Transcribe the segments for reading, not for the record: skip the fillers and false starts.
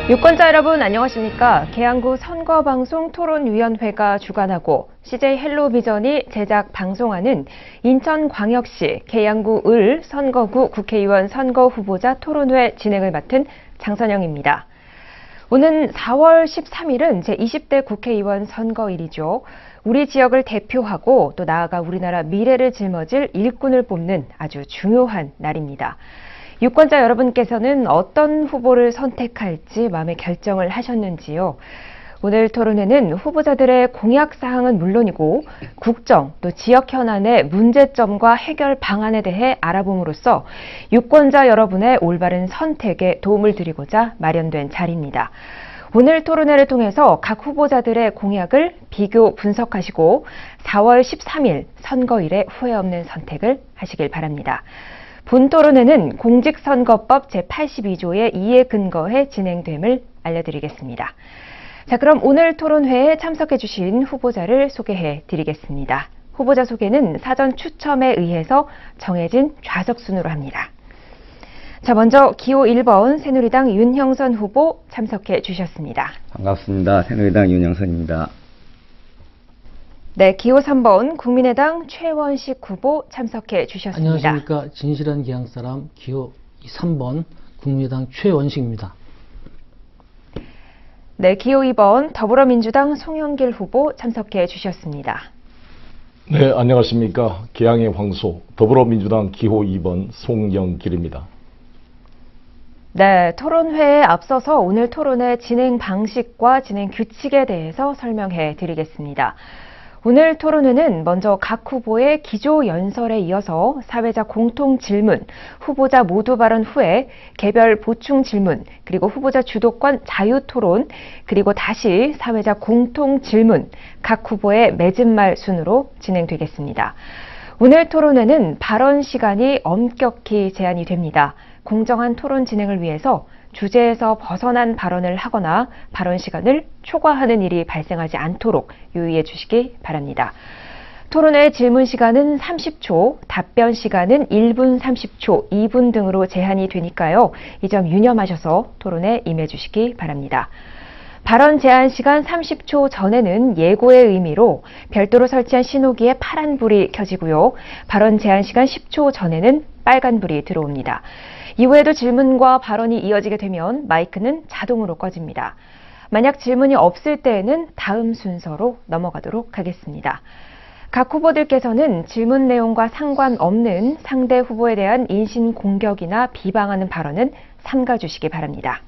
유권자 여러분 안녕하십니까? 계양구 선거방송 토론위원회가 주관하고 CJ 헬로비전이 제작 방송하는 인천광역시 계양구 을 선거구 국회의원 선거 후보자 토론회 진행을 맡은 장선영입니다. 오는 4월 13일은 제20대 국회의원 선거일이죠. 우리 지역을 대표하고 또 나아가 우리나라 미래를 짊어질 일꾼을 뽑는 아주 중요한 날입니다. 유권자 여러분께서는 어떤 후보를 선택할지 마음의 결정을 하셨는지요? 오늘 토론회는 후보자들의 공약사항은 물론이고 국정 또 지역 현안의 문제점과 해결 방안에 대해 알아봄으로써 유권자 여러분의 올바른 선택에 도움을 드리고자 마련된 자리입니다. 오늘 토론회를 통해서 각 후보자들의 공약을 비교 분석하시고 4월 13일 선거일에 후회 없는 선택을 하시길 바랍니다. 본 토론회는 공직선거법 제82조의 2에 근거해 진행됨을 알려드리겠습니다. 자, 그럼 오늘 토론회에 참석해 주신 후보자를 소개해 드리겠습니다. 후보자 소개는 사전 추첨에 의해서 정해진 좌석순으로 합니다. 자, 먼저 기호 1번 새누리당 윤형선 후보 참석해 주셨습니다. 반갑습니다. 새누리당 윤형선입니다. 네, 기호 3번 국민의당 최원식 후보 참석해 주셨습니다. 안녕하십니까. 진실한 계양 사람 기호 3번 국민의당 최원식입니다. 네, 기호 2번 더불어민주당 송영길 후보 참석해 주셨습니다. 네, 안녕하십니까. 계양의 황소 더불어민주당 기호 2번 송영길입니다. 네, 토론회에 앞서서 오늘 토론회 진행 방식과 진행 규칙에 대해서 설명해 드리겠습니다. 오늘 토론회는 먼저 각 후보의 기조 연설에 이어서 사회자 공통 질문, 후보자 모두 발언 후에 개별 보충 질문, 그리고 후보자 주도권 자유 토론, 그리고 다시 사회자 공통 질문, 각 후보의 맺은말 순으로 진행되겠습니다. 오늘 토론회는 발언 시간이 엄격히 제한이 됩니다. 공정한 토론 진행을 위해서 주제에서 벗어난 발언을 하거나 발언 시간을 초과하는 일이 발생하지 않도록 유의해 주시기 바랍니다. 토론회 질문 시간은 30초, 답변 시간은 1분 30초, 2분 등으로 제한이 되니까요. 이 점 유념하셔서 토론에 임해 주시기 바랍니다. 발언 제한 시간 30초 전에는 예고의 의미로 별도로 설치한 신호기에 파란불이 켜지고요. 발언 제한 시간 10초 전에는 빨간불이 들어옵니다. 이후에도 질문과 발언이 이어지게 되면 마이크는 자동으로 꺼집니다. 만약 질문이 없을 때에는 다음 순서로 넘어가도록 하겠습니다. 각 후보들께서는 질문 내용과 상관없는 상대 후보에 대한 인신공격이나 비방하는 발언은 삼가주시기 바랍니다.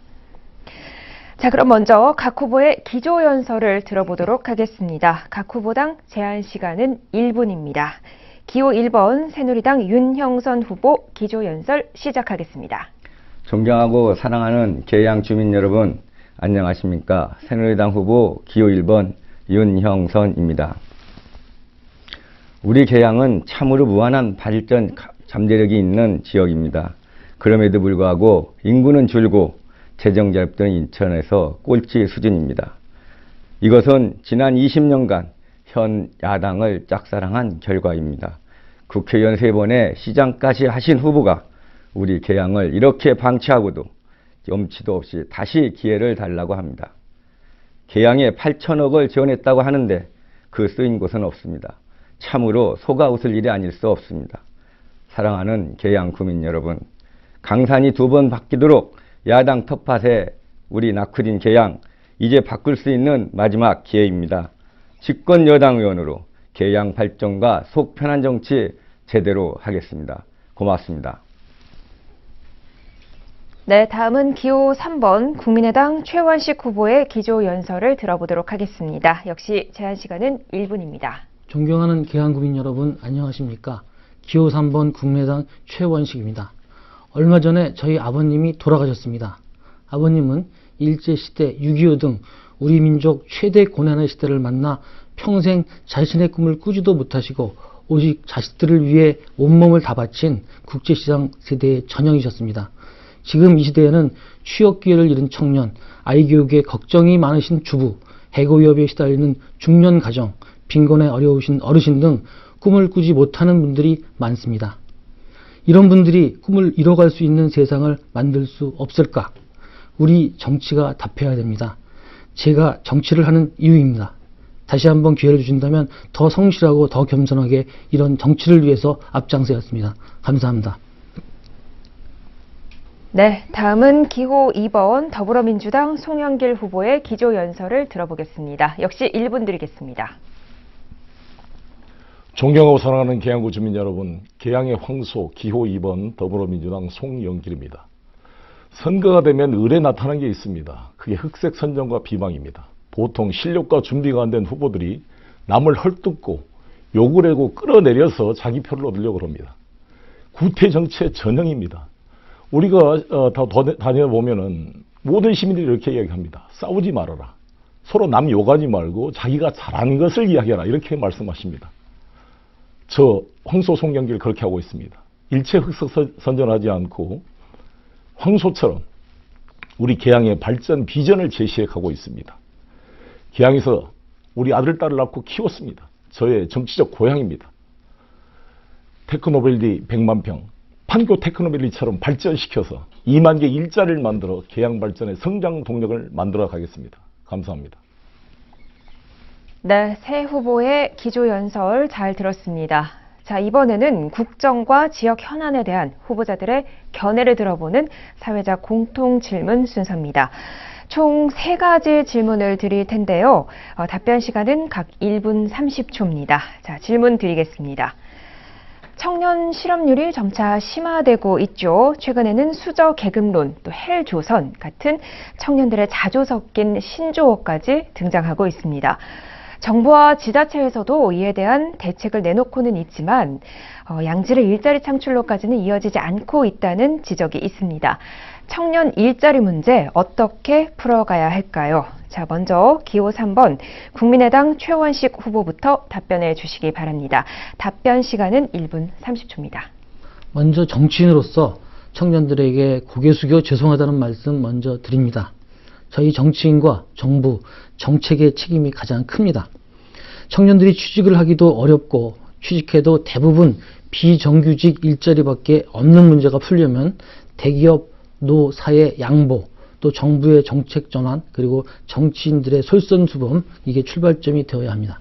자, 그럼 먼저 각 후보의 기조연설을 들어보도록 하겠습니다. 각 후보당 제한 시간은 1분입니다. 기호 1번 새누리당 윤형선 후보 기조연설 시작하겠습니다. 존경하고 사랑하는 계양 주민 여러분, 안녕하십니까. 새누리당 후보 기호 1번 윤형선입니다. 우리 계양은 참으로 무한한 발전 잠재력이 있는 지역입니다. 그럼에도 불구하고 인구는 줄고 재정 자립도는 인천에서 꼴찌 수준입니다. 이것은 지난 20년간 현 야당을 짝사랑한 결과입니다. 국회의원 3번에 시장까지 하신 후보가 우리 계양을 이렇게 방치하고도 염치도 없이 다시 기회를 달라고 합니다. 계양에 8천억을 지원했다고 하는데 그 쓰인 곳은 없습니다. 참으로 속아 웃을 일이 아닐 수 없습니다. 사랑하는 계양 구민 여러분, 강산이 2번 바뀌도록 야당 텃밭에 우리 낙후진 계양, 이제 바꿀 수 있는 마지막 기회입니다. 집권 여당 의원으로 계양 발전과 속 편한 정치 제대로 하겠습니다. 고맙습니다. 네, 다음은 기호 3번 국민의당 최원식 후보의 기조연설을 들어보도록 하겠습니다. 역시 제한 시간은 1분입니다. 존경하는 계양구민 여러분 안녕하십니까. 기호 3번 국민의당 최원식입니다. 얼마 전에 저희 아버님이 돌아가셨습니다. 아버님은 일제시대, 6.25 등 우리 민족 최대 고난의 시대를 만나 평생 자신의 꿈을 꾸지도 못하시고 오직 자식들을 위해 온몸을 다 바친 국제시장 세대의 전형이셨습니다. 지금 이 시대에는 취업 기회를 잃은 청년, 아이 교육에 걱정이 많으신 주부, 해고 위협에 시달리는 중년 가정, 빈곤에 어려우신 어르신 등 꿈을 꾸지 못하는 분들이 많습니다. 이런 분들이 꿈을 이뤄갈 수 있는 세상을 만들 수 없을까? 우리 정치가 답해야 됩니다. 제가 정치를 하는 이유입니다. 다시 한번 기회를 주신다면 더 성실하고 더 겸손하게 이런 정치를 위해서 앞장서였습니다. 감사합니다. 네, 다음은 기호 2번 더불어민주당 송영길 후보의 기조연설을 들어보겠습니다. 역시 1분 드리겠습니다. 존경하고 사랑하는 계양구 주민 여러분, 계양의 황소 기호 2번 더불어민주당 송영길입니다. 선거가 되면 을에 나타나는 게 있습니다. 그게 흑색 선전과 비방입니다. 보통 실력과 준비가 안 된 후보들이 남을 헐뜯고 욕을 하고 끌어내려서 자기 표를 얻으려고 합니다. 구태 정치의 전형입니다. 우리가 다녀보면은 모든 시민들이 이렇게 이야기합니다. 싸우지 말아라. 서로 남 욕하지 말고 자기가 잘하는 것을 이야기하라. 이렇게 말씀하십니다. 저 황소 송영길 그렇게 하고 있습니다. 일체 흑색 선전하지 않고 황소처럼 우리 계양의 발전 비전을 제시해 가고 있습니다. 계양에서 우리 아들, 딸을 낳고 키웠습니다. 저의 정치적 고향입니다. 테크노밸리 100만 평, 판교 테크노밸리처럼 발전시켜서 2만 개 일자리를 만들어 계양 발전의 성장 동력을 만들어 가겠습니다. 감사합니다. 네, 새 후보의 기조연설 잘 들었습니다. 자, 이번에는 국정과 지역 현안에 대한 후보자들의 견해를 들어보는 사회자 공통 질문 순서입니다. 총 3가지 질문을 드릴 텐데요. 답변 시간은 각 1분 30초입니다. 자, 질문 드리겠습니다. 청년 실업률이 점차 심화되고 있죠. 최근에는 수저 계급론, 또 헬조선 같은 청년들의 자주 섞인 신조어까지 등장하고 있습니다. 정부와 지자체에서도 이에 대한 대책을 내놓고는 있지만 양질의 일자리 창출로까지는 이어지지 않고 있다는 지적이 있습니다. 청년 일자리 문제 어떻게 풀어가야 할까요? 자, 먼저 기호 3번 국민의당 최원식 후보부터 답변해 주시기 바랍니다. 답변 시간은 1분 30초입니다. 먼저 정치인으로서 청년들에게 고개 숙여 죄송하다는 말씀 먼저 드립니다. 저희 정치인과 정부, 정책의 책임이 가장 큽니다. 청년들이 취직을 하기도 어렵고 취직해도 대부분 비정규직 일자리밖에 없는 문제가 풀려면 대기업, 노사의 양보, 또 정부의 정책 전환, 그리고 정치인들의 솔선수범, 이게 출발점이 되어야 합니다.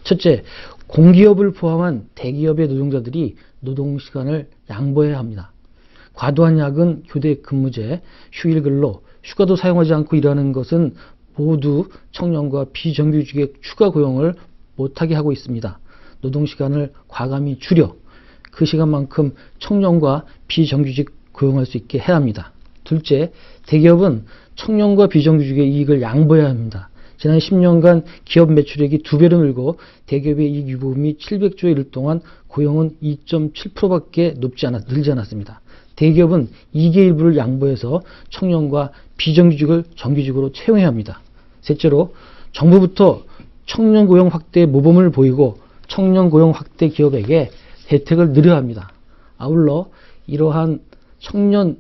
첫째, 공기업을 포함한 대기업의 노동자들이 노동시간을 양보해야 합니다. 과도한 야근, 교대 근무제, 휴일 근로, 휴가도 사용하지 않고 일하는 것은 모두 청년과 비정규직의 추가 고용을 못하게 하고 있습니다. 노동시간을 과감히 줄여 그 시간만큼 청년과 비정규직 고용할 수 있게 해야 합니다. 둘째, 대기업은 청년과 비정규직의 이익을 양보해야 합니다. 지난 10년간 기업 매출액이 2배로 늘고 대기업의 이익 유보금이 700조에 이를 동안 고용은 2.7%밖에 늘지 않았습니다. 대기업은 이익의 일부를 양보해서 청년과 비정규직을 정규직으로 채용해야 합니다. 셋째로, 정부부터 청년 고용 확대에 모범을 보이고 청년 고용 확대 기업에게 혜택을 늘려야 합니다. 아울러 이러한 청년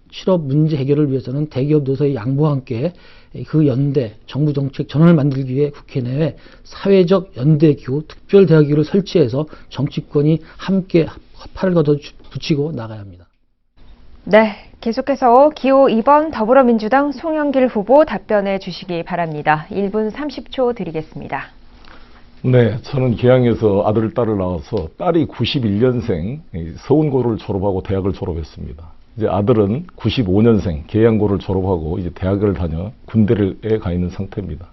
실업 문제 해결을 위해서는 대기업 노사의 양보와 함께 그 연대, 정부 정책 전환을 만들기 위해 국회 내에 사회적 연대기구, 특별대화기구를 설치해서 정치권이 함께 팔을 걷어붙이고 나가야 합니다. 네, 계속해서 기호 2번 더불어민주당 송영길 후보 답변해 주시기 바랍니다. 1분 30초 드리겠습니다. 네, 저는 계양에서 아들, 딸을 낳아서 딸이 91년생 서운고를 졸업하고 대학을 졸업했습니다. 이제 아들은 95년생 계양고를 졸업하고 이제 대학을 다녀 군대에 가 있는 상태입니다.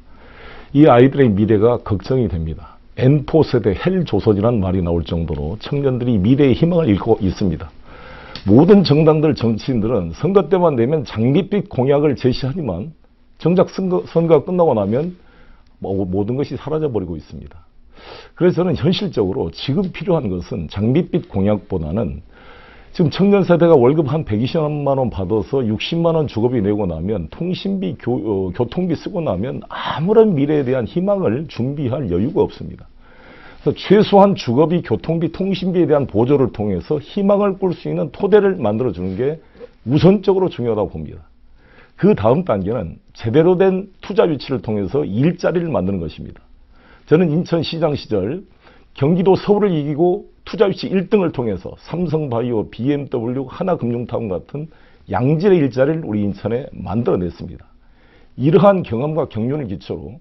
이 아이들의 미래가 걱정이 됩니다. N4세대 헬조선이라는 말이 나올 정도로 청년들이 미래의 희망을 잃고 있습니다. 모든 정당들, 정치인들은 선거 때만 되면 장밋빛 공약을 제시하지만 정작 선거가 끝나고 나면 모든 것이 사라져버리고 있습니다. 그래서 저는 현실적으로 지금 필요한 것은 장밋빛 공약보다는 지금 청년 세대가 월급 한 120만 원 받아서 60만 원 주거비 내고 나면 통신비, 교통비 쓰고 나면 아무런 미래에 대한 희망을 준비할 여유가 없습니다. 그래서 최소한 주거비, 교통비, 통신비에 대한 보조를 통해서 희망을 꿀 수 있는 토대를 만들어주는 게 우선적으로 중요하다고 봅니다. 그 다음 단계는 제대로 된 투자 유치를 통해서 일자리를 만드는 것입니다. 저는 인천시장 시절 경기도 서울을 이기고 투자 유치 1등을 통해서 삼성바이오, BMW, 하나금융타운 같은 양질의 일자리를 우리 인천에 만들어냈습니다. 이러한 경험과 경륜을 기초로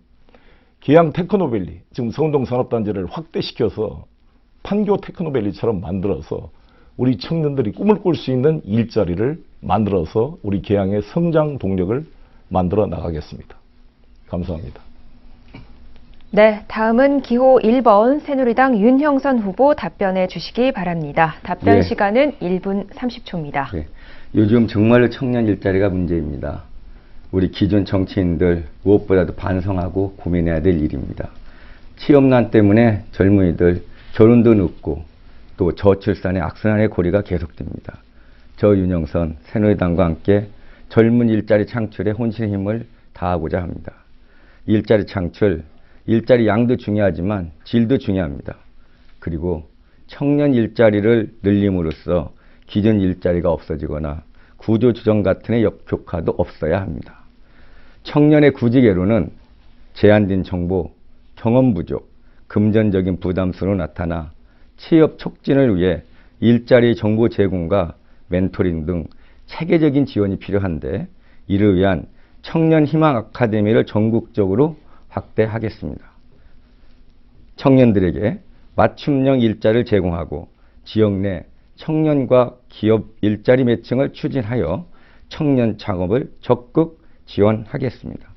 계양 테크노밸리, 지금 서운동 산업단지를 확대시켜서 판교 테크노밸리처럼 만들어서 우리 청년들이 꿈을 꿀 수 있는 일자리를 만들어서 우리 계양의 성장 동력을 만들어 나가겠습니다. 감사합니다. 네, 다음은 기호 1번 새누리당 윤형선 후보 답변해 주시기 바랍니다. 답변 예. 시간은 1분 30초입니다. 네. 요즘 정말로 청년 일자리가 문제입니다. 우리 기존 정치인들 무엇보다도 반성하고 고민해야 될 일입니다. 취업난 때문에 젊은이들 결혼도 늦고 또 저출산의 악순환의 고리가 계속됩니다. 저 윤형선 새누리당과 함께 젊은 일자리 창출에 혼신의 힘을 다하고자 합니다. 일자리 창출, 일자리 양도 중요하지만 질도 중요합니다. 그리고 청년 일자리를 늘림으로써 기존 일자리가 없어지거나 구조조정 같은 역효과도 없어야 합니다. 청년의 구직애로는 제한된 정보, 경험 부족, 금전적인 부담수로 나타나 취업 촉진을 위해 일자리 정보 제공과 멘토링 등 체계적인 지원이 필요한데 이를 위한 청년 희망 아카데미를 전국적으로 확대하겠습니다. 청년들에게 맞춤형 일자리를 제공하고 지역 내 청년과 기업 일자리 매칭을 추진하여 청년 창업을 적극 지원하겠습니다.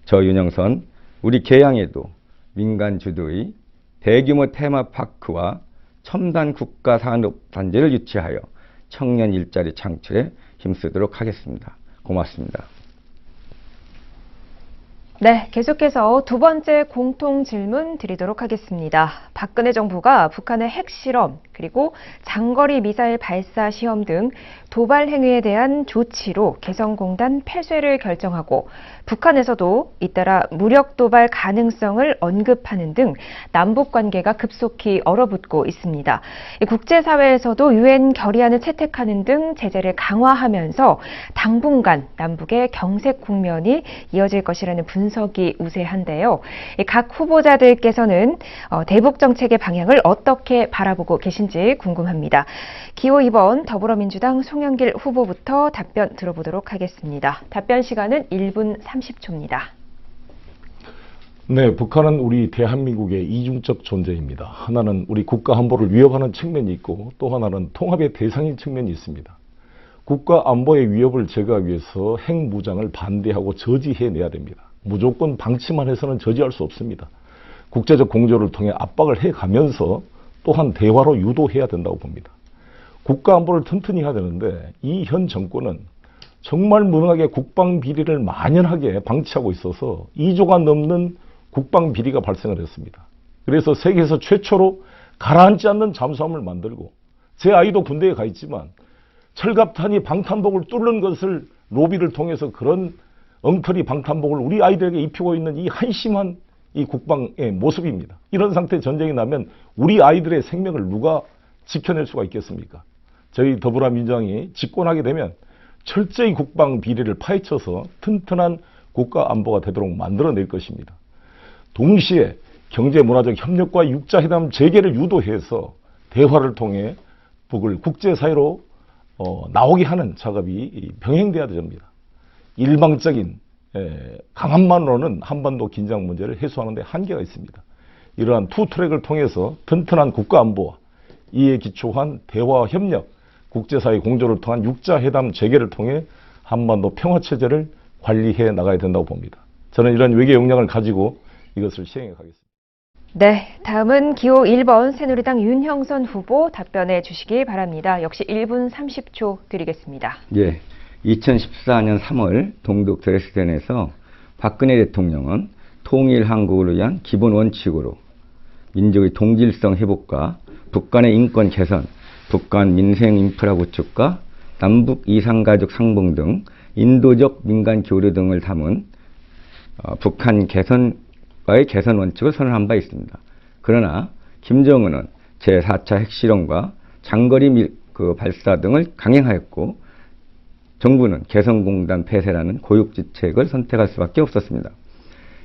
저 윤형선 우리 계양에도 민간 주도의 대규모 테마파크와 첨단 국가산업단지를 유치하여 청년 일자리 창출에 힘쓰도록 하겠습니다. 고맙습니다. 네, 계속해서 두 번째 공통 질문 드리도록 하겠습니다. 박근혜 정부가 북한의 핵실험 그리고 장거리 미사일 발사 시험 등 도발 행위에 대한 조치로 개성공단 폐쇄를 결정하고 북한에서도 잇따라 무력 도발 가능성을 언급하는 등 남북 관계가 급속히 얼어붙고 있습니다. 국제사회에서도 유엔 결의안을 채택하는 등 제재를 강화하면서 당분간 남북의 경색 국면이 이어질 것이라는 분석이 우세한데요. 각 후보자들께서는 대북 정책의 방향을 어떻게 바라보고 계신지 궁금합니다. 기호 2번 더불어민주당 송영길 후보부터 답변 들어보도록 하겠습니다. 답변 시간은 1분 30초입니다. 네, 북한은 우리 대한민국의 이중적 존재입니다. 하나는 우리 국가 안보를 위협하는 측면이 있고 또 하나는 통합의 대상인 측면이 있습니다. 국가 안보의 위협을 제거하기 위해서 핵무장을 반대하고 저지해내야 됩니다. 무조건 방치만 해서는 저지할 수 없습니다. 국제적 공조를 통해 압박을 해가면서 또한 대화로 유도해야 된다고 봅니다. 국가 안보를 튼튼히 해야 되는데 이 현 정권은 정말 무능하게 국방 비리를 만연하게 방치하고 있어서 2조가 넘는 국방 비리가 발생을 했습니다. 그래서 세계에서 최초로 가라앉지 않는 잠수함을 만들고 제 아이도 군대에 가 있지만 철갑탄이 방탄복을 뚫는 것을 로비를 통해서 그런 엉터리 방탄복을 우리 아이들에게 입히고 있는 이 한심한 이 국방의 모습입니다. 이런 상태 전쟁이 나면 우리 아이들의 생명을 누가 지켜낼 수가 있겠습니까? 저희 더불어민주당이 집권하게 되면 철저히 국방 비리를 파헤쳐서 튼튼한 국가 안보가 되도록 만들어낼 것입니다. 동시에 경제문화적 협력과 육자회담 재개를 유도해서 대화를 통해 북을 국제사회로 나오게 하는 작업이 병행돼야 됩니다. 일방적인 강함만으로는 한반도 긴장 문제를 해소하는 데 한계가 있습니다. 이러한 투 트랙을 통해서 튼튼한 국가안보와 이에 기초한 대화와 협력, 국제사회 공조를 통한 육자회담 재개를 통해 한반도 평화체제를 관리해 나가야 된다고 봅니다. 저는 이런 외교 역량을 가지고 이것을 시행해 가겠습니다. 네, 다음은 기호 1번 새누리당 윤형선 후보 답변해 주시기 바랍니다. 역시 1분 30초 드리겠습니다. 예, 2014년 3월 동독 드레스덴에서 박근혜 대통령은 통일 한국을 위한 기본 원칙으로 민족의 동질성 회복과 북한의 인권 개선, 북한 민생 인프라 구축과 남북 이산가족 상봉 등 인도적 민간 교류 등을 담은 북한 개선과의 개선 원칙을 선언한 바 있습니다. 그러나 김정은은 제4차 핵실험과 장거리 발사 등을 강행하였고 정부는 개성공단 폐쇄라는 고육지책을 선택할 수밖에 없었습니다.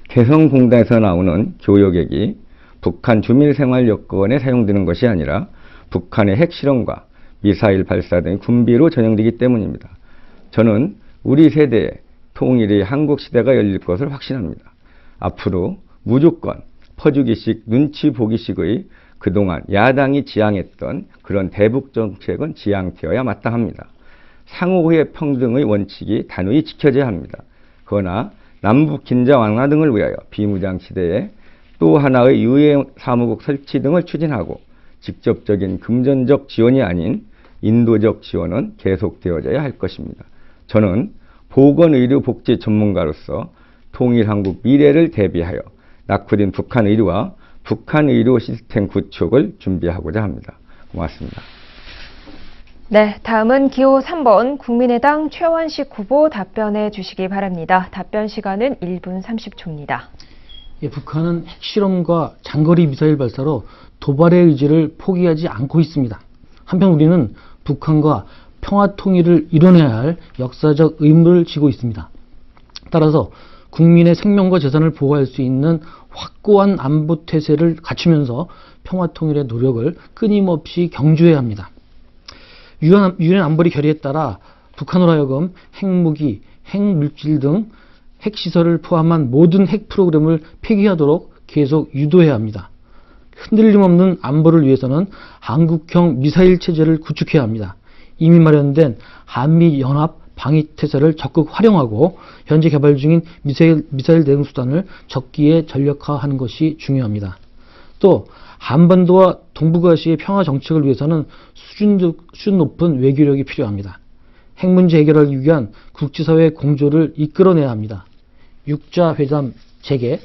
개성공단에서 나오는 교역액이 북한 주민생활 여건에 사용되는 것이 아니라 북한의 핵실험과 미사일 발사 등의 군비로 전용되기 때문입니다. 저는 우리 세대에 통일의 한국 시대가 열릴 것을 확신합니다. 앞으로 무조건 퍼주기식, 눈치 보기식의 그동안 야당이 지향했던 그런 대북 정책은 지향되어야 마땅합니다. 상호의 평등의 원칙이 단호히 지켜져야 합니다. 그러나 남북 긴장 완화 등을 위하여 비무장 시대에 또 하나의 유해 사무국 설치 등을 추진하고 직접적인 금전적 지원이 아닌 인도적 지원은 계속되어져야 할 것입니다. 저는 보건의료복지 전문가로서 통일한국 미래를 대비하여 낙후된 북한 의료와 북한 의료 시스템 구축을 준비하고자 합니다. 고맙습니다. 네, 다음은 기호 3번 국민의당 최원식 후보 답변해 주시기 바랍니다. 답변 시간은 1분 30초입니다. 예, 북한은 핵실험과 장거리 미사일 발사로 도발의 의지를 포기하지 않고 있습니다. 한편 우리는 북한과 평화 통일을 이뤄내야 할 역사적 의무를 지고 있습니다. 따라서 국민의 생명과 재산을 보호할 수 있는 확고한 안보 태세를 갖추면서 평화 통일의 노력을 끊임없이 경주해야 합니다. 유엔 안보리 결의에 따라 북한으로 하여금 핵무기, 핵물질 등 핵시설을 포함한 모든 핵 프로그램을 폐기하도록 계속 유도해야 합니다. 흔들림 없는 안보를 위해서는 한국형 미사일 체제를 구축해야 합니다. 이미 마련된 한미연합 방위태세를 적극 활용하고 현재 개발 중인 미사일 대응 수단을 적기에 전력화하는 것이 중요합니다. 또 한반도와 동북아시아의 평화 정책을 위해서는 수준 높은 외교력이 필요합니다. 핵 문제 해결하기 위한 국제사회의 공조를 이끌어내야 합니다. 6자 회담 재개,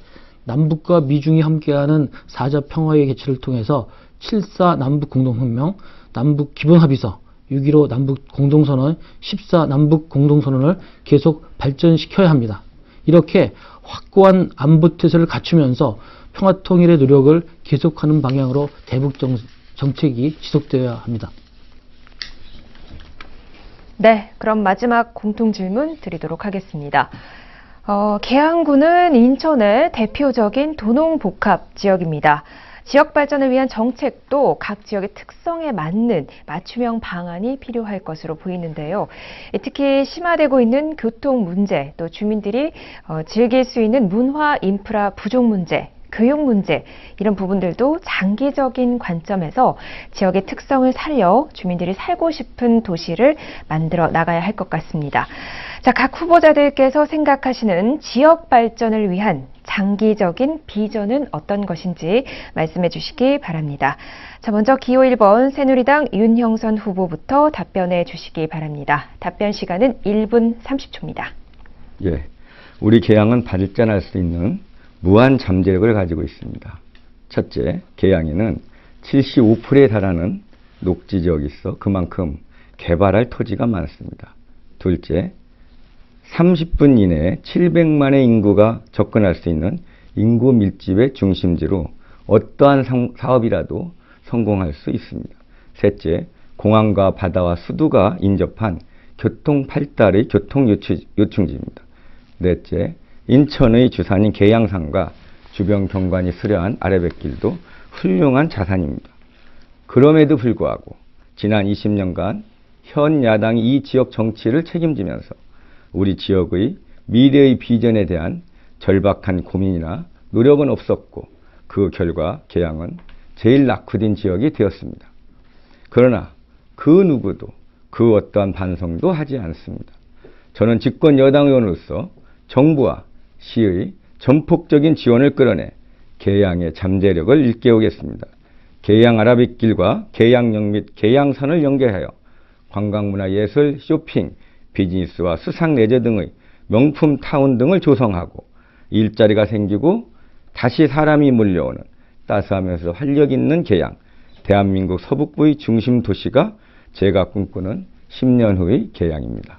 남북과 미중이 함께하는 4자 평화의 개최를 통해서 7.4 남북 공동혁명, 남북 기본합의서, 6.15 남북 공동선언, 14 남북 공동선언을 계속 발전시켜야 합니다. 이렇게 확고한 안보태세를 갖추면서 평화통일의 노력을 계속하는 방향으로 대북 정책이 지속되어야 합니다. 네, 그럼 마지막 공통질문 드리도록 하겠습니다. 계양구는 인천의 대표적인 도농복합 지역입니다. 지역 발전을 위한 정책도 각 지역의 특성에 맞는 맞춤형 방안이 필요할 것으로 보이는데요. 특히 심화되고 있는 교통 문제, 또 주민들이 즐길 수 있는 문화 인프라 부족 문제, 교육 문제, 이런 부분들도 장기적인 관점에서 지역의 특성을 살려 주민들이 살고 싶은 도시를 만들어 나가야 할 것 같습니다. 자, 각 후보자들께서 생각하시는 지역 발전을 위한 장기적인 비전은 어떤 것인지 말씀해 주시기 바랍니다. 자, 먼저 기호 1번 새누리당 윤형선 후보부터 답변해 주시기 바랍니다. 답변 시간은 1분 30초입니다. 예, 우리 계양은 발전할 수 있는 무한 잠재력을 가지고 있습니다. 첫째, 계양에는 75%에 달하는 녹지 지역이 있어 그만큼 개발할 토지가 많습니다. 둘째, 30분 이내에 700만의 인구가 접근할 수 있는 인구 밀집의 중심지로 어떠한 사업이라도 성공할 수 있습니다. 셋째, 공항과 바다와 수도가 인접한 교통 발달의 교통 요충지입니다. 넷째, 인천의 주산인 계양산과 주변 경관이 수려한 아래뱃길도 훌륭한 자산입니다. 그럼에도 불구하고 지난 20년간 현 야당이 이 지역 정치를 책임지면서 우리 지역의 미래의 비전에 대한 절박한 고민이나 노력은 없었고 그 결과 계양은 제일 낙후된 지역이 되었습니다. 그러나 그 누구도 그 어떠한 반성도 하지 않습니다. 저는 집권 여당 의원으로서 정부와 시의 전폭적인 지원을 끌어내 계양의 잠재력을 일깨우겠습니다. 계양 아라뱃길과 계양역 및 계양산을 연계하여 관광문화예술, 쇼핑, 비즈니스와 수상 레저 등의 명품 타운 등을 조성하고 일자리가 생기고 다시 사람이 몰려오는 따스하면서 활력 있는 계양, 대한민국 서북부의 중심 도시가 제가 꿈꾸는 10년 후의 계양입니다.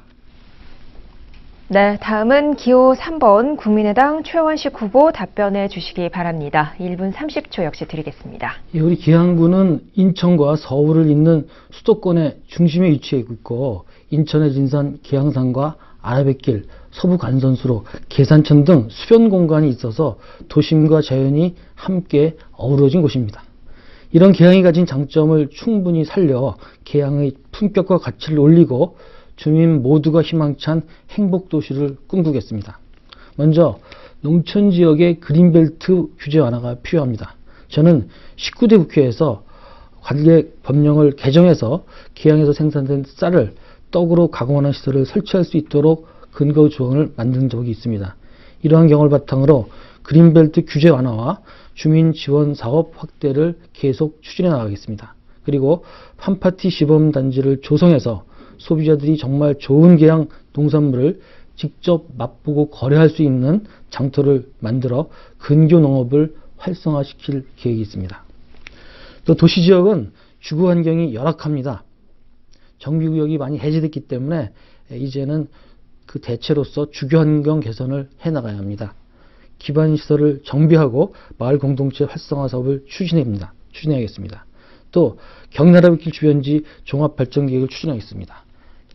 네, 다음은 기호 3번 국민의당 최원식 후보 답변해 주시기 바랍니다. 1분 30초 역시 드리겠습니다. 예, 우리 계양구는 인천과 서울을 잇는 수도권의 중심에 위치해 있고 인천의 진산, 계양산과 아라뱃길, 서부간선수로, 계산천 등 수변 공간이 있어서 도심과 자연이 함께 어우러진 곳입니다. 이런 계양이 가진 장점을 충분히 살려 계양의 품격과 가치를 올리고 주민 모두가 희망찬 행복도시를 꿈꾸겠습니다. 먼저 농촌지역의 그린벨트 규제 완화가 필요합니다. 저는 19대 국회에서 관계 법령을 개정해서 계양에서 생산된 쌀을 떡으로 가공하는 시설을 설치할 수 있도록 근거 조항을 만든 적이 있습니다. 이러한 경험을 바탕으로 그린벨트 규제 완화와 주민 지원 사업 확대를 계속 추진해 나가겠습니다. 그리고 팜파티 시범단지를 조성해서 소비자들이 정말 좋은 계양 농산물을 직접 맛보고 거래할 수 있는 장터를 만들어 근교 농업을 활성화시킬 계획이 있습니다. 또 도시지역은 주거 환경이 열악합니다. 정비구역이 많이 해제됐기 때문에 이제는 그 대체로서 주거 환경 개선을 해나가야 합니다. 기반 시설을 정비하고 마을 공동체 활성화 사업을 추진해야겠습니다. 또 경나라빗길 주변지 종합발전계획을 추진하겠습니다.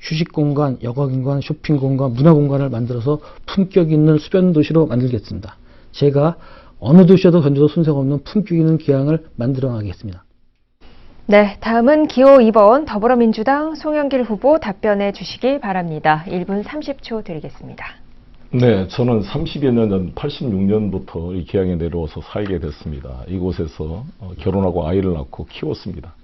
휴식공간, 여가공간, 쇼핑공간, 문화공간을 만들어서 품격 있는 수변도시로 만들겠습니다. 제가 어느 도시에도 견뎌도 손색 없는 품격 있는 계양을 만들어 나가겠습니다. 네, 다음은 기호 2번 더불어민주당 송영길 후보 답변해 주시기 바랍니다. 1분 30초 드리겠습니다. 네, 저는 30여 년 전 86년부터 이 계양에 내려와서 살게 됐습니다. 이곳에서 결혼하고 아이를 낳고 키웠습니다.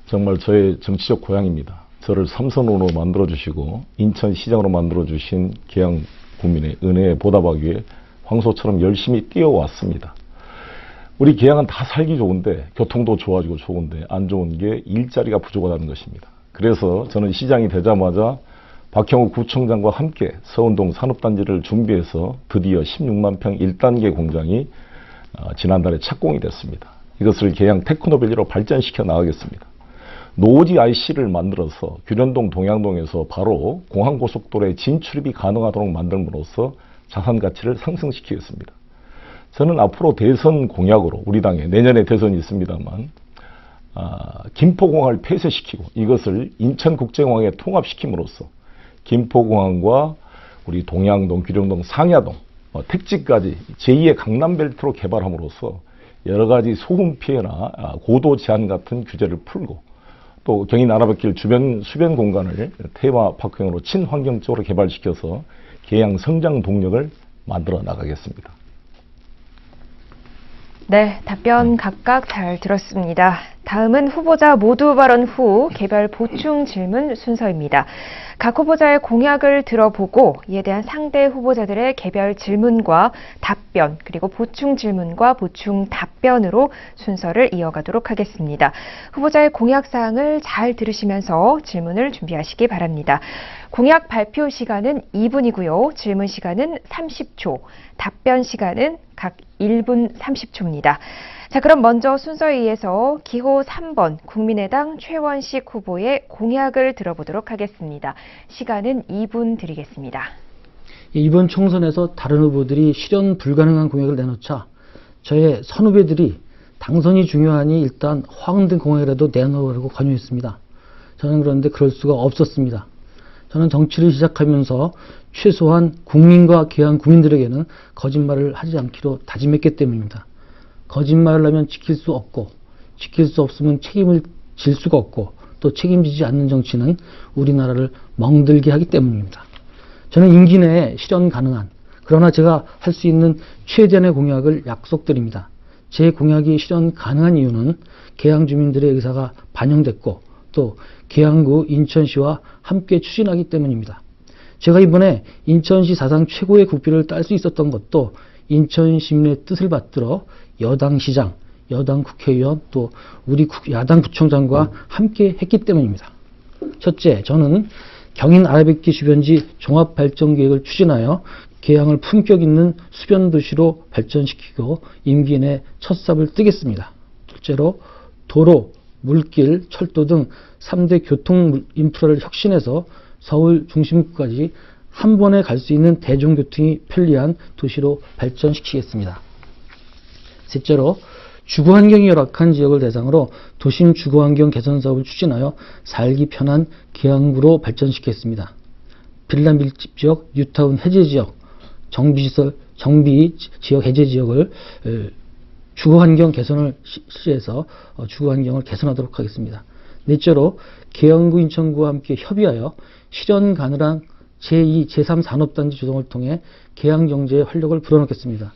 정말 저의 정치적 고향입니다. 저를 삼선으로 만들어주시고 인천시장으로 만들어주신 계양 국민의 은혜에 보답하기 위해 황소처럼 열심히 뛰어왔습니다. 우리 계양은 다 살기 좋은데 교통도 좋아지고 좋은데 안 좋은 게 일자리가 부족하다는 것입니다. 그래서 저는 시장이 되자마자 박형우 구청장과 함께 서운동 산업단지를 준비해서 드디어 16만 평 1단계 공장이 지난달에 착공이 됐습니다. 이것을 계양 테크노밸리로 발전시켜 나가겠습니다. 노지 IC를 만들어서 규련동 동양동에서 바로 공항고속도로에 진출입이 가능하도록 만들므로써 자산 가치를 상승시키겠습니다. 저는 앞으로 대선 공약으로 우리 당에 내년에 대선이 있습니다만 김포공항을 폐쇄시키고 이것을 인천국제공항에 통합시킴으로써 김포공항과 우리 동양동, 규령동, 상야동, 택지까지 제2의 강남벨트로 개발함으로써 여러 가지 소음 피해나 고도 제한 같은 규제를 풀고 또 경인 아라뱃길 주변 수변 공간을 테마파크형으로 친환경적으로 개발시켜서 계양 성장 동력을 만들어 나가겠습니다. 네, 답변 각각 잘 들었습니다. 다음은 후보자 모두 발언 후 개별 보충 질문 순서입니다. 각 후보자의 공약을 들어보고 이에 대한 상대 후보자들의 개별 질문과 답변, 그리고 보충 질문과 보충 답변으로 순서를 이어가도록 하겠습니다. 후보자의 공약 사항을 잘 들으시면서 질문을 준비하시기 바랍니다. 공약 발표 시간은 2분이고요. 질문 시간은 30초, 답변 시간은 각 1분 30초입니다. 자, 그럼 먼저 순서에 의해서 기호 3번 국민의당 최원식 후보의 공약을 들어보도록 하겠습니다. 시간은 2분 드리겠습니다. 이번 총선에서 다른 후보들이 실현 불가능한 공약을 내놓자 저의 선후배들이 당선이 중요하니 일단 허황된 공약이라도 내놓으라고 권유했습니다. 저는 그런데 그럴 수가 없었습니다. 저는 정치를 시작하면서 최소한 국민과 계양 국민들에게는 거짓말을 하지 않기로 다짐했기 때문입니다. 거짓말을 하면 지킬 수 없고 지킬 수 없으면 책임을 질 수가 없고 또 책임지지 않는 정치는 우리나라를 멍들게 하기 때문입니다. 저는 임기 내에 실현 가능한 그러나 제가 할 수 있는 최대한의 공약을 약속드립니다. 제 공약이 실현 가능한 이유는 계양 주민들의 의사가 반영됐고 또 계양구 인천시와 함께 추진하기 때문입니다. 제가 이번에 인천시 사상 최고의 국비를 딸 수 있었던 것도 인천 시민의 뜻을 받들어 여당 시장, 여당 국회의원 또 우리 야당 구청장과 함께 했기 때문입니다. 첫째, 저는 경인 아라뱃길 주변지 종합발전계획을 추진하여 계양을 품격 있는 수변도시로 발전시키고 임기 내 첫 삽을 뜨겠습니다. 둘째로 도로, 물길, 철도 등 3대 교통 인프라를 혁신해서 서울 중심부까지 한 번에 갈 수 있는 대중교통이 편리한 도시로 발전시키겠습니다. 셋째로 주거환경이 열악한 지역을 대상으로 도심 주거환경 개선 사업을 추진하여 살기 편한 계양구로 발전시키겠습니다. 빌라 밀집 지역, 뉴타운 해제 지역, 정비 지역 해제 지역을 주거환경 개선을 실시해서 주거환경을 개선하도록 하겠습니다. 넷째로 계양구, 인천구와 함께 협의하여 실현 가능한 제2, 제3 산업단지 조성을 통해 계양 경제의 활력을 불어넣겠습니다.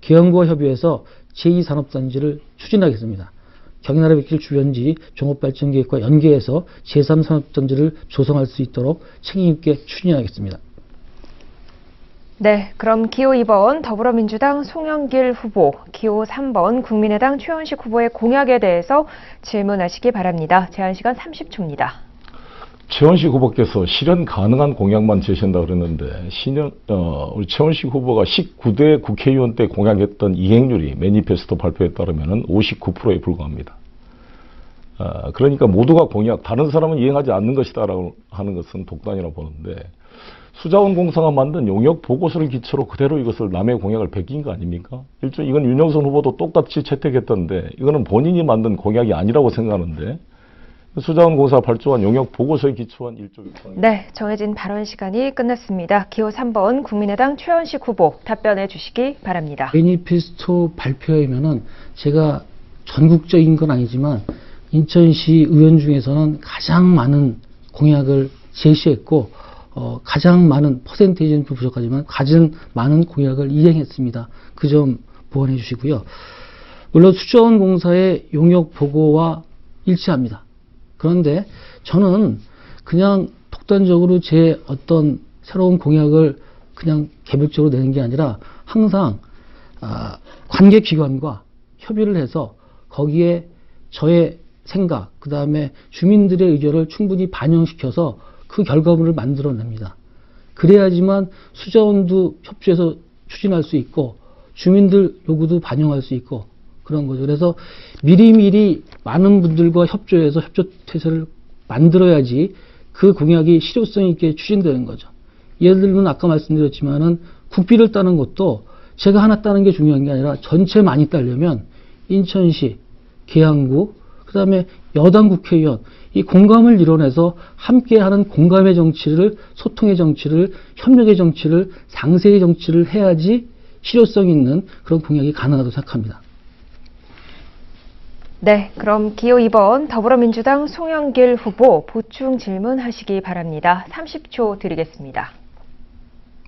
계양구와 협의해서 제2 산업단지를 추진하겠습니다. 경인아라뱃길 주변지 종합발전계획과 연계해서 제3 산업단지를 조성할 수 있도록 책임있게 추진하겠습니다. 네, 그럼 기호 2번 더불어민주당 송영길 후보, 기호 3번 국민의당 최원식 후보의 공약에 대해서 질문하시기 바랍니다. 제한 시간 30초입니다. 최원식 후보께서 실현 가능한 공약만 제시한다 그랬는데 우리 최원식 후보가 19대 국회의원 때 공약했던 이행률이 매니페스토 발표에 따르면 59%에 불과합니다. 그러니까 모두가 공약, 다른 사람은 이행하지 않는 것이다라고 하는 것은 독단이라고 보는데, 수자원공사가 만든 용역 보고서를 기초로 그대로 이것을 남의 공약을 베낀 거 아닙니까? 일종의 이건 윤영선 후보도 똑같이 채택했던데, 이거는 본인이 만든 공약이 아니라고 생각하는데, 수자원공사 발주한 용역 보고서에 기초한 일종의 네, 정해진 발언 시간이 끝났습니다. 기호 3번 국민의당 최원식 후보 답변해 주시기 바랍니다. 매니페스토 발표이면은 제가 전국적인 건 아니지만 인천시 의원 중에서는 가장 많은 공약을 제시했고 가장 많은 퍼센테이지는 좀 부족하지만 가장 많은 공약을 이행했습니다. 그 점 보완해 주시고요. 물론 수자원공사의 용역 보고와 일치합니다. 그런데 저는 그냥 독단적으로 제 어떤 새로운 공약을 그냥 개별적으로 내는 게 아니라 항상 관계기관과 협의를 해서 거기에 저의 생각, 그 다음에 주민들의 의견을 충분히 반영시켜서 그 결과물을 만들어냅니다. 그래야지만 수자원도 협조해서 추진할 수 있고 주민들 요구도 반영할 수 있고 그런 거죠. 그래서 미리미리 많은 분들과 협조해서 협조태세를 만들어야지 그 공약이 실효성 있게 추진되는 거죠. 예를 들면 아까 말씀드렸지만은 국비를 따는 것도 제가 하나 따는 게 중요한 게 아니라 전체 많이 따려면 인천시, 계양구, 그 다음에 여당 국회의원, 이 공감을 이뤄내서 함께하는 공감의 정치를, 소통의 정치를, 협력의 정치를, 상세의 정치를 해야지 실효성 있는 그런 공약이 가능하다고 생각합니다. 네, 그럼 기호 2번 더불어민주당 송영길 후보 보충 질문하시기 바랍니다. 30초 드리겠습니다.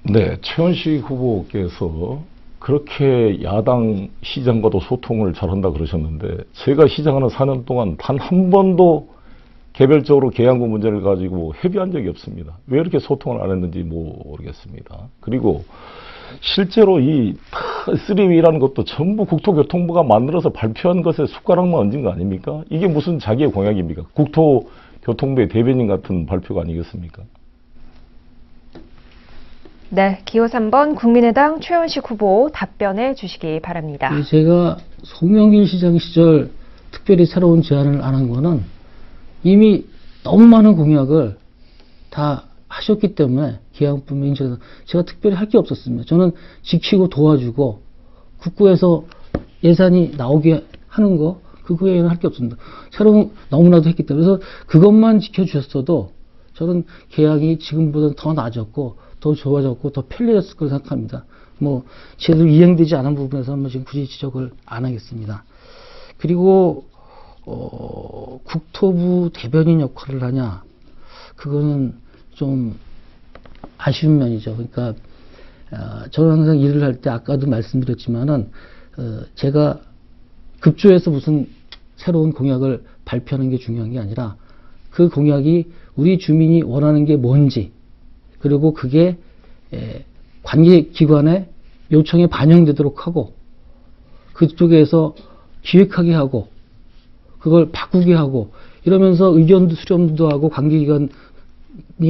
네, 최원식 후보께서 그렇게 야당 시장과도 소통을 잘한다 그러셨는데, 제가 시장하는 4년 동안 단 한 번도 개별적으로 계양구 문제를 가지고 협의한 적이 없습니다. 왜 이렇게 소통을 안 했는지 모르겠습니다. 그리고 실제로 이 3W라는 것도 전부 국토교통부가 만들어서 발표한 것에 숟가락만 얹은 거 아닙니까? 이게 무슨 자기의 공약입니까? 국토교통부의 대변인 같은 발표가 아니겠습니까? 네, 기호 3번 국민의당 최원식 후보 답변해 주시기 바랍니다. 제가 송영길 시장 시절 특별히 새로운 제안을 안 한 거는 이미 너무 많은 공약을 다 하셨기 때문에 계양뿐만 인천에서 제가 특별히 할 게 없었습니다. 저는 지키고 도와주고 국고에서 예산이 나오게 하는 거 그 외에는 할 게 없습니다. 새로운 너무나도 했기 때문에 그래서 그것만 지켜주셨어도 저는 계양이 지금보다 더 나아졌고 더 좋아졌고 더 편리했을 거라고 생각합니다. 뭐 제대로 이행되지 않은 부분에서는 지금 굳이 지적을 안 하겠습니다. 그리고 국토부 대변인 역할을 하냐, 그거는 좀 아쉬운 면이죠. 그러니까 저는 항상 일을 할 때 아까도 말씀드렸지만은 제가 급조해서 무슨 새로운 공약을 발표하는 게 중요한 게 아니라 그 공약이 우리 주민이 원하는 게 뭔지, 그리고 그게 관계기관의 요청에 반영되도록 하고 그쪽에서 기획하게 하고 그걸 바꾸게 하고 이러면서 의견도 수렴도 하고 관계기관이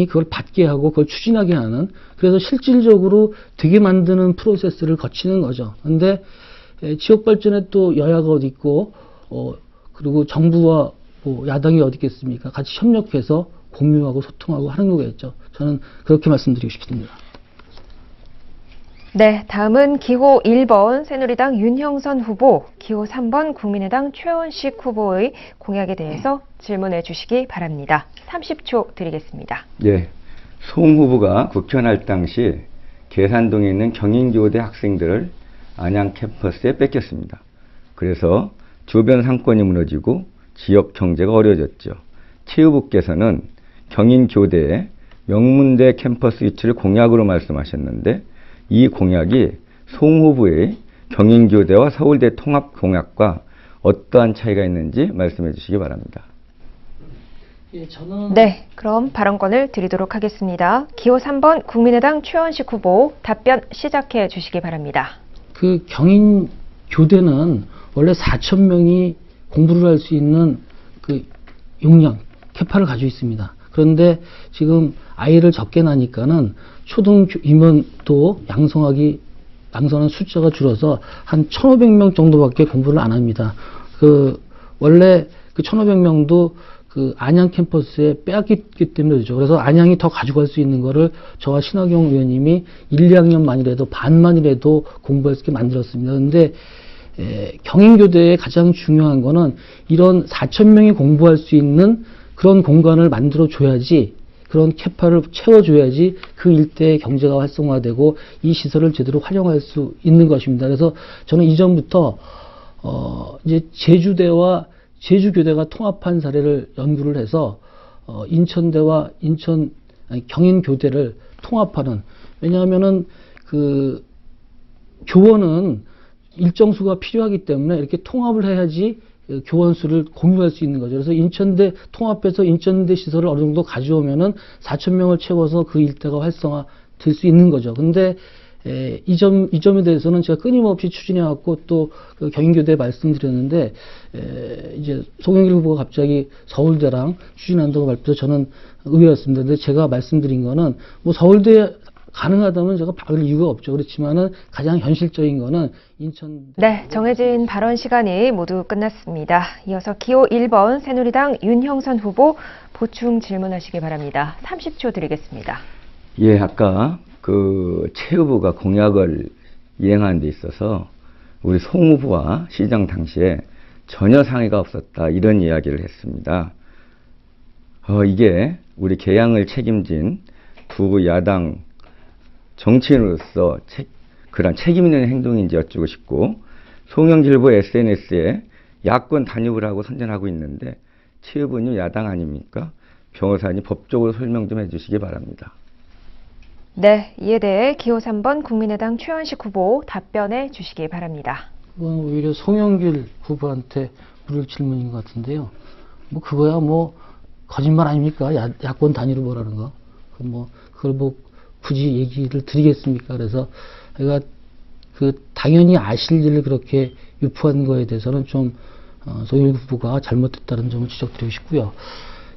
그걸 받게 하고 그걸 추진하게 하는, 그래서 실질적으로 되게 만드는 프로세스를 거치는 거죠. 근데 지역 발전에 또 여야가 어디 있고 그리고 정부와 뭐 야당이 어디 있겠습니까? 같이 협력해서 공유하고 소통하고 하는 거겠죠. 저는 그렇게 말씀드리고 싶습니다. 네, 다음은 기호 1번 새누리당 윤형선 후보, 기호 3번 국민의당 최원식 후보의 공약에 대해서 질문해 주시기 바랍니다. 30초 드리겠습니다. 예, 송 후보가 국회의원 할 당시 계산동에 있는 경인교대 학생들을 안양 캠퍼스에 뺏겼습니다. 그래서 주변 상권이 무너지고 지역 경제가 어려워졌죠. 체육부께서는 경인교대에 명문대 캠퍼스 유치를 공약으로 말씀하셨는데 이 공약이 송 후보의 경인교대와 서울대 통합 공약과 어떠한 차이가 있는지 말씀해 주시기 바랍니다. 예, 저는 네, 그럼 발언권을 드리도록 하겠습니다. 기호 3번 국민의당 최원식 후보 답변 시작해 주시기 바랍니다. 그 경인 교대는 원래 4천 명이 공부를 할 수 있는 그 용량, 캐파를 가지고 있습니다. 그런데 지금 아이를 적게 낳으니까는 초등 임원도 양성하는 숫자가 줄어서 한 1,500명 정도밖에 공부를 안 합니다. 원래 그 1,500명도 그 안양 캠퍼스에 빼앗겼기 때문에 그렇죠. 그래서 안양이 더 가져갈 수 있는 거를 저와 신학용 의원님이 1, 2학년만이라도 반만이라도 공부할 수 있게 만들었습니다. 그런데 경인교대의 가장 중요한 거는 이런 4,000명이 공부할 수 있는 그런 공간을 만들어 줘야지, 그런 캐파를 채워줘야지 그 일대의 경제가 활성화되고 이 시설을 제대로 활용할 수 있는 것입니다. 그래서 저는 이전부터 이제 제주교대가 통합한 사례를 연구를 해서 인천대와 경인교대를 통합하는, 왜냐하면은 그 교원은 일정 수가 필요하기 때문에 이렇게 통합을 해야지 교원 수를 공유할 수 있는 거죠. 그래서 인천대 통합해서 인천대 시설을 어느 정도 가져오면은 4,000명을 채워서 그 일대가 활성화 될 수 있는 거죠. 근데 이 점에 대해서는 제가 끊임없이 추진해왔고 또 그 경인교대에 말씀드렸는데, 이제 송영길 후보가 갑자기 서울대랑 추진한다고 발표해서 저는 의외였습니다. 근데 제가 말씀드린 거는 뭐 서울대 가능하다면 제가 박을 이유가 없죠. 그렇지만은 가장 현실적인 거는 인천. 네, 정해진 발언 시간이 모두 끝났습니다. 이어서 기호 1번 새누리당 윤형선 후보 보충 질문하시기 바랍니다. 30초 드리겠습니다. 예, 아까 그 최 후보가 공약을 이행하는 데 있어서 우리 송 후보와 시장 당시에 전혀 상의가 없었다, 이런 이야기를 했습니다. 이게 우리 개항을 책임진 두 야당 정치인으로서 그런 책임 있는 행동인지 여쭙고 싶고, 송영길 후보 SNS에 야권 단입을 하고 선전하고 있는데 최 후보님 야당 아닙니까? 변호사님 법적으로 설명 좀 해주시기 바랍니다. 네, 이에 대해 기호 3번 국민의당 최원식 후보 답변해 주시기 바랍니다. 그건 오히려 송영길 후보한테 물을 질문인 것 같은데요. 뭐 그거야 뭐 거짓말 아닙니까? 야권 단위로 뭐라는 거. 그걸 뭐 굳이 얘기를 드리겠습니까? 그래서 제가 당연히 아실 일을 그렇게 유포한 거에 대해서는 좀 송영길 후보가 잘못했다는 점을 지적드리고 싶고요.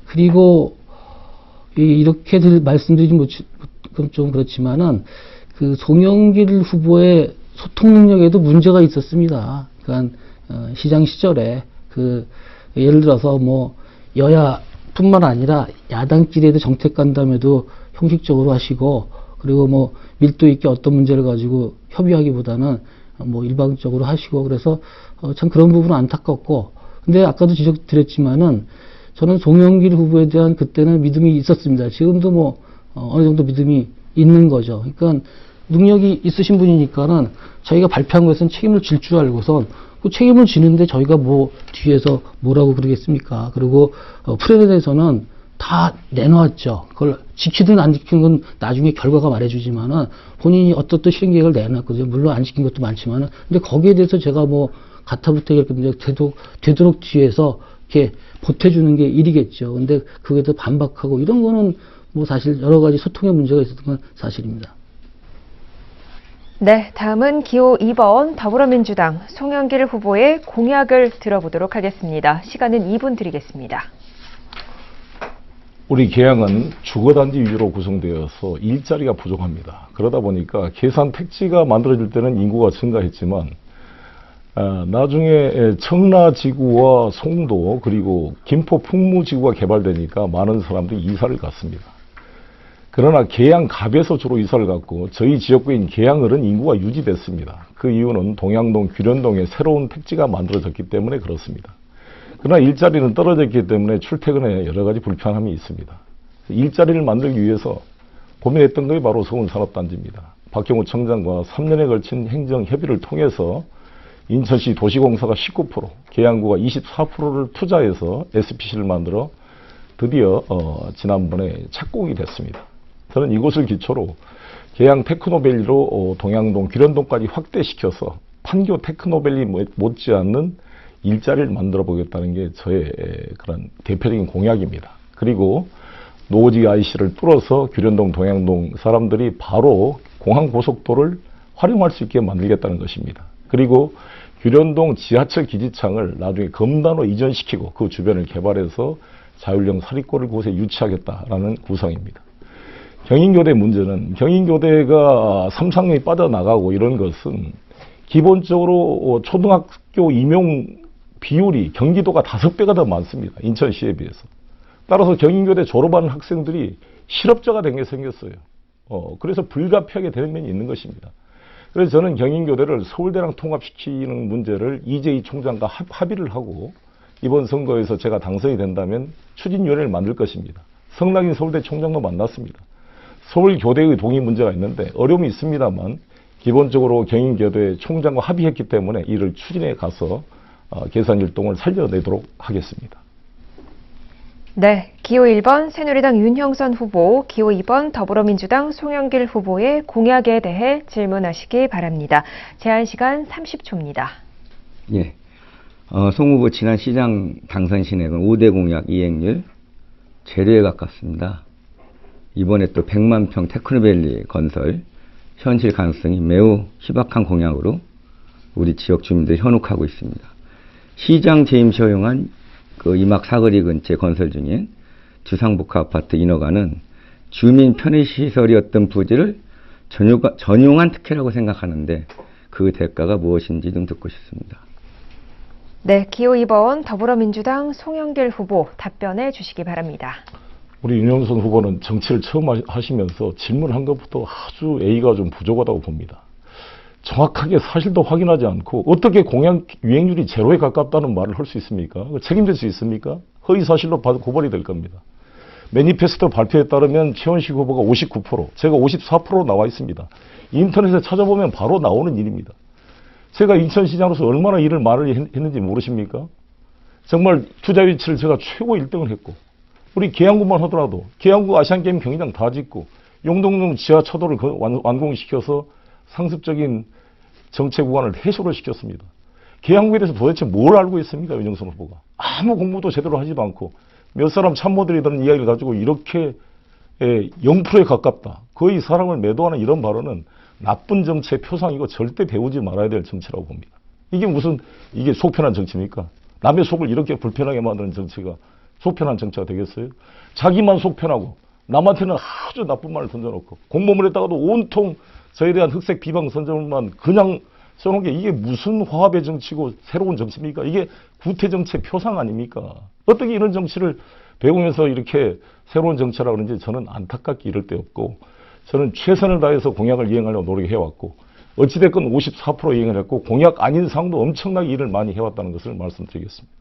그리고 이렇게 말씀드리지 좀 그렇지만은 그 송영길 후보의 소통 능력에도 문제가 있었습니다. 그러니까 시장 시절에 예를 들어서 뭐 여야뿐만 아니라 야당끼리에도 정책 간담회도 형식적으로 하시고, 그리고 뭐 밀도 있게 어떤 문제를 가지고 협의하기보다는 뭐 일방적으로 하시고, 그래서 참 그런 부분은 안타깝고, 근데 아까도 지적드렸지만은 저는 송영길 후보에 대한 그때는 믿음이 있었습니다. 지금도 뭐 어느 정도 믿음이 있는 거죠. 그러니까 능력이 있으신 분이니까는 저희가 발표한 것은 책임을 질 줄 알고선 그 책임을 지는데 저희가 뭐 뒤에서 뭐라고 그러겠습니까? 그리고 프레젠에서는 다 내놓았죠. 그걸 지키든 안 지키는 건 나중에 결과가 말해주지만은 본인이 어떻든 실행 계획을 내놨거든요. 물론 안 지킨 것도 많지만은, 근데 거기에 대해서 제가 뭐 가타부터 되도록 뒤에서 이렇게 보태주는 게 일이겠죠. 근데 그게 더 반박하고 이런 거는 뭐 사실 여러 가지 소통의 문제가 있었던 건 사실입니다. 네, 다음은 기호 2번 더불어민주당 송영길 후보의 공약을 들어보도록 하겠습니다. 시간은 2분 드리겠습니다. 우리 개항은 주거단지 위주로 구성되어서 일자리가 부족합니다. 그러다 보니까 계산 택지가 만들어질 때는 인구가 증가했지만 나중에 청라지구와 송도 그리고 김포 풍무지구가 개발되니까 많은 사람들이 이사를 갔습니다. 그러나 계양갑에서 주로 이사를 갔고 저희 지역구인 계양을은 인구가 유지됐습니다. 그 이유는 동양동, 규련동에 새로운 택지가 만들어졌기 때문에 그렇습니다. 그러나 일자리는 떨어졌기 때문에 출퇴근에 여러 가지 불편함이 있습니다. 일자리를 만들기 위해서 고민했던 것이 바로 서운산업단지입니다. 박경우 청장과 3년에 걸친 행정협의를 통해서 인천시 도시공사가 19%, 계양구가 24%를 투자해서 SPC를 만들어 드디어 지난번에 착공이 됐습니다. 저는 이곳을 기초로 계양 테크노밸리로 동양동, 규련동까지 확대시켜서 판교 테크노밸리 못지않는 일자리를 만들어 보겠다는 게 저의 그런 대표적인 공약입니다. 그리고 노지 IC를 뚫어서 규련동, 동양동 사람들이 바로 공항고속도를 활용할 수 있게 만들겠다는 것입니다. 그리고 규련동 지하철 기지창을 나중에 검단으로 이전시키고 그 주변을 개발해서 자율형 사립고를 그곳에 유치하겠다라는 구상입니다. 경인교대 문제는 경인교대가 삼상령이 빠져나가고 이런 것은 기본적으로 초등학교 임용 비율이 경기도가 5배가 더 많습니다. 인천시에 비해서. 따라서 경인교대 졸업하는 학생들이 실업자가 된 게 생겼어요. 그래서 불가피하게 되는 면이 있는 것입니다. 그래서 저는 경인교대를 서울대랑 통합시키는 문제를 이재희 총장과 합의를 하고 이번 선거에서 제가 당선이 된다면 추진위원회를 만들 것입니다. 성낙인 서울대 총장도 만났습니다. 서울교대의 동의 문제가 있는데 어려움이 있습니다만 기본적으로 경인교대 총장과 합의했기 때문에 이를 추진해 가서 계산일동을 살려내도록 하겠습니다. 네, 기호 1번 새누리당 윤형선 후보, 기호 2번 더불어민주당 송영길 후보의 공약에 대해 질문하시기 바랍니다. 제한 시간 30초입니다. 예. 송 후보 지난 시장 당선 신액은 5대 공약 이행률 제로에 가깝습니다. 이번에 또 100만 평 테크노밸리 건설 현실 가능성이 매우 희박한 공약으로 우리 지역 주민들이 현혹하고 있습니다. 시장 재임시 허용한 그 이막 사거리 근처에 건설 중인 주상복합 아파트 인허가는 주민 편의시설이었던 부지를 전용한 특혜라고 생각하는데 그 대가가 무엇인지 좀 듣고 싶습니다. 네, 기호 2번 더불어민주당 송영길 후보 답변해 주시기 바랍니다. 우리 윤영선 후보는 정치를 처음 하시면서 질문한 것부터 아주 A가 좀 부족하다고 봅니다. 정확하게 사실도 확인하지 않고 어떻게 공약 유행률이 제로에 가깝다는 말을 할 수 있습니까? 책임질 수 있습니까? 허위사실로 고발이 될 겁니다. 매니페스토 발표에 따르면 최원식 후보가 59%, 제가 54%로 나와 있습니다. 인터넷에 찾아보면 바로 나오는 일입니다. 제가 인천시장으로서 얼마나 일을 말을 했는지 모르십니까? 정말 투자 위치를 제가 최고 1등을 했고 우리 계양구만 하더라도 계양구 아시안게임 경기장 다 짓고 용동동 지하차도를 완공시켜서 상습적인 정책 구간을 해소를 시켰습니다. 계양구에 대해서 도대체 뭘 알고 있습니까? 윤영선 후보가. 아무 공부도 제대로 하지도 않고 몇 사람 참모들이 드는 이야기를 가지고 이렇게 0%에 가깝다. 거의 사람을 매도하는 이런 발언은 나쁜 정치의 표상이고 절대 배우지 말아야 될 정치라고 봅니다. 이게 무슨 이게 속편한 정치입니까? 남의 속을 이렇게 불편하게 만드는 정치가 속편한 정치가 되겠어요? 자기만 속편하고 남한테는 아주 나쁜 말을 던져놓고 공모문에다가도 온통 저에 대한 흑색 비방 선전만 그냥 써놓은 게 이게 무슨 화합의 정치고 새로운 정치입니까? 이게 구태 정치의 표상 아닙니까? 어떻게 이런 정치를 배우면서 이렇게 새로운 정치라고 그러는지 저는 안타깝게 이럴 데 없고 저는 최선을 다해서 공약을 이행하려고 노력해왔고 어찌됐건 54% 이행을 했고 공약 아닌 상도 엄청나게 일을 많이 해왔다는 것을 말씀드리겠습니다.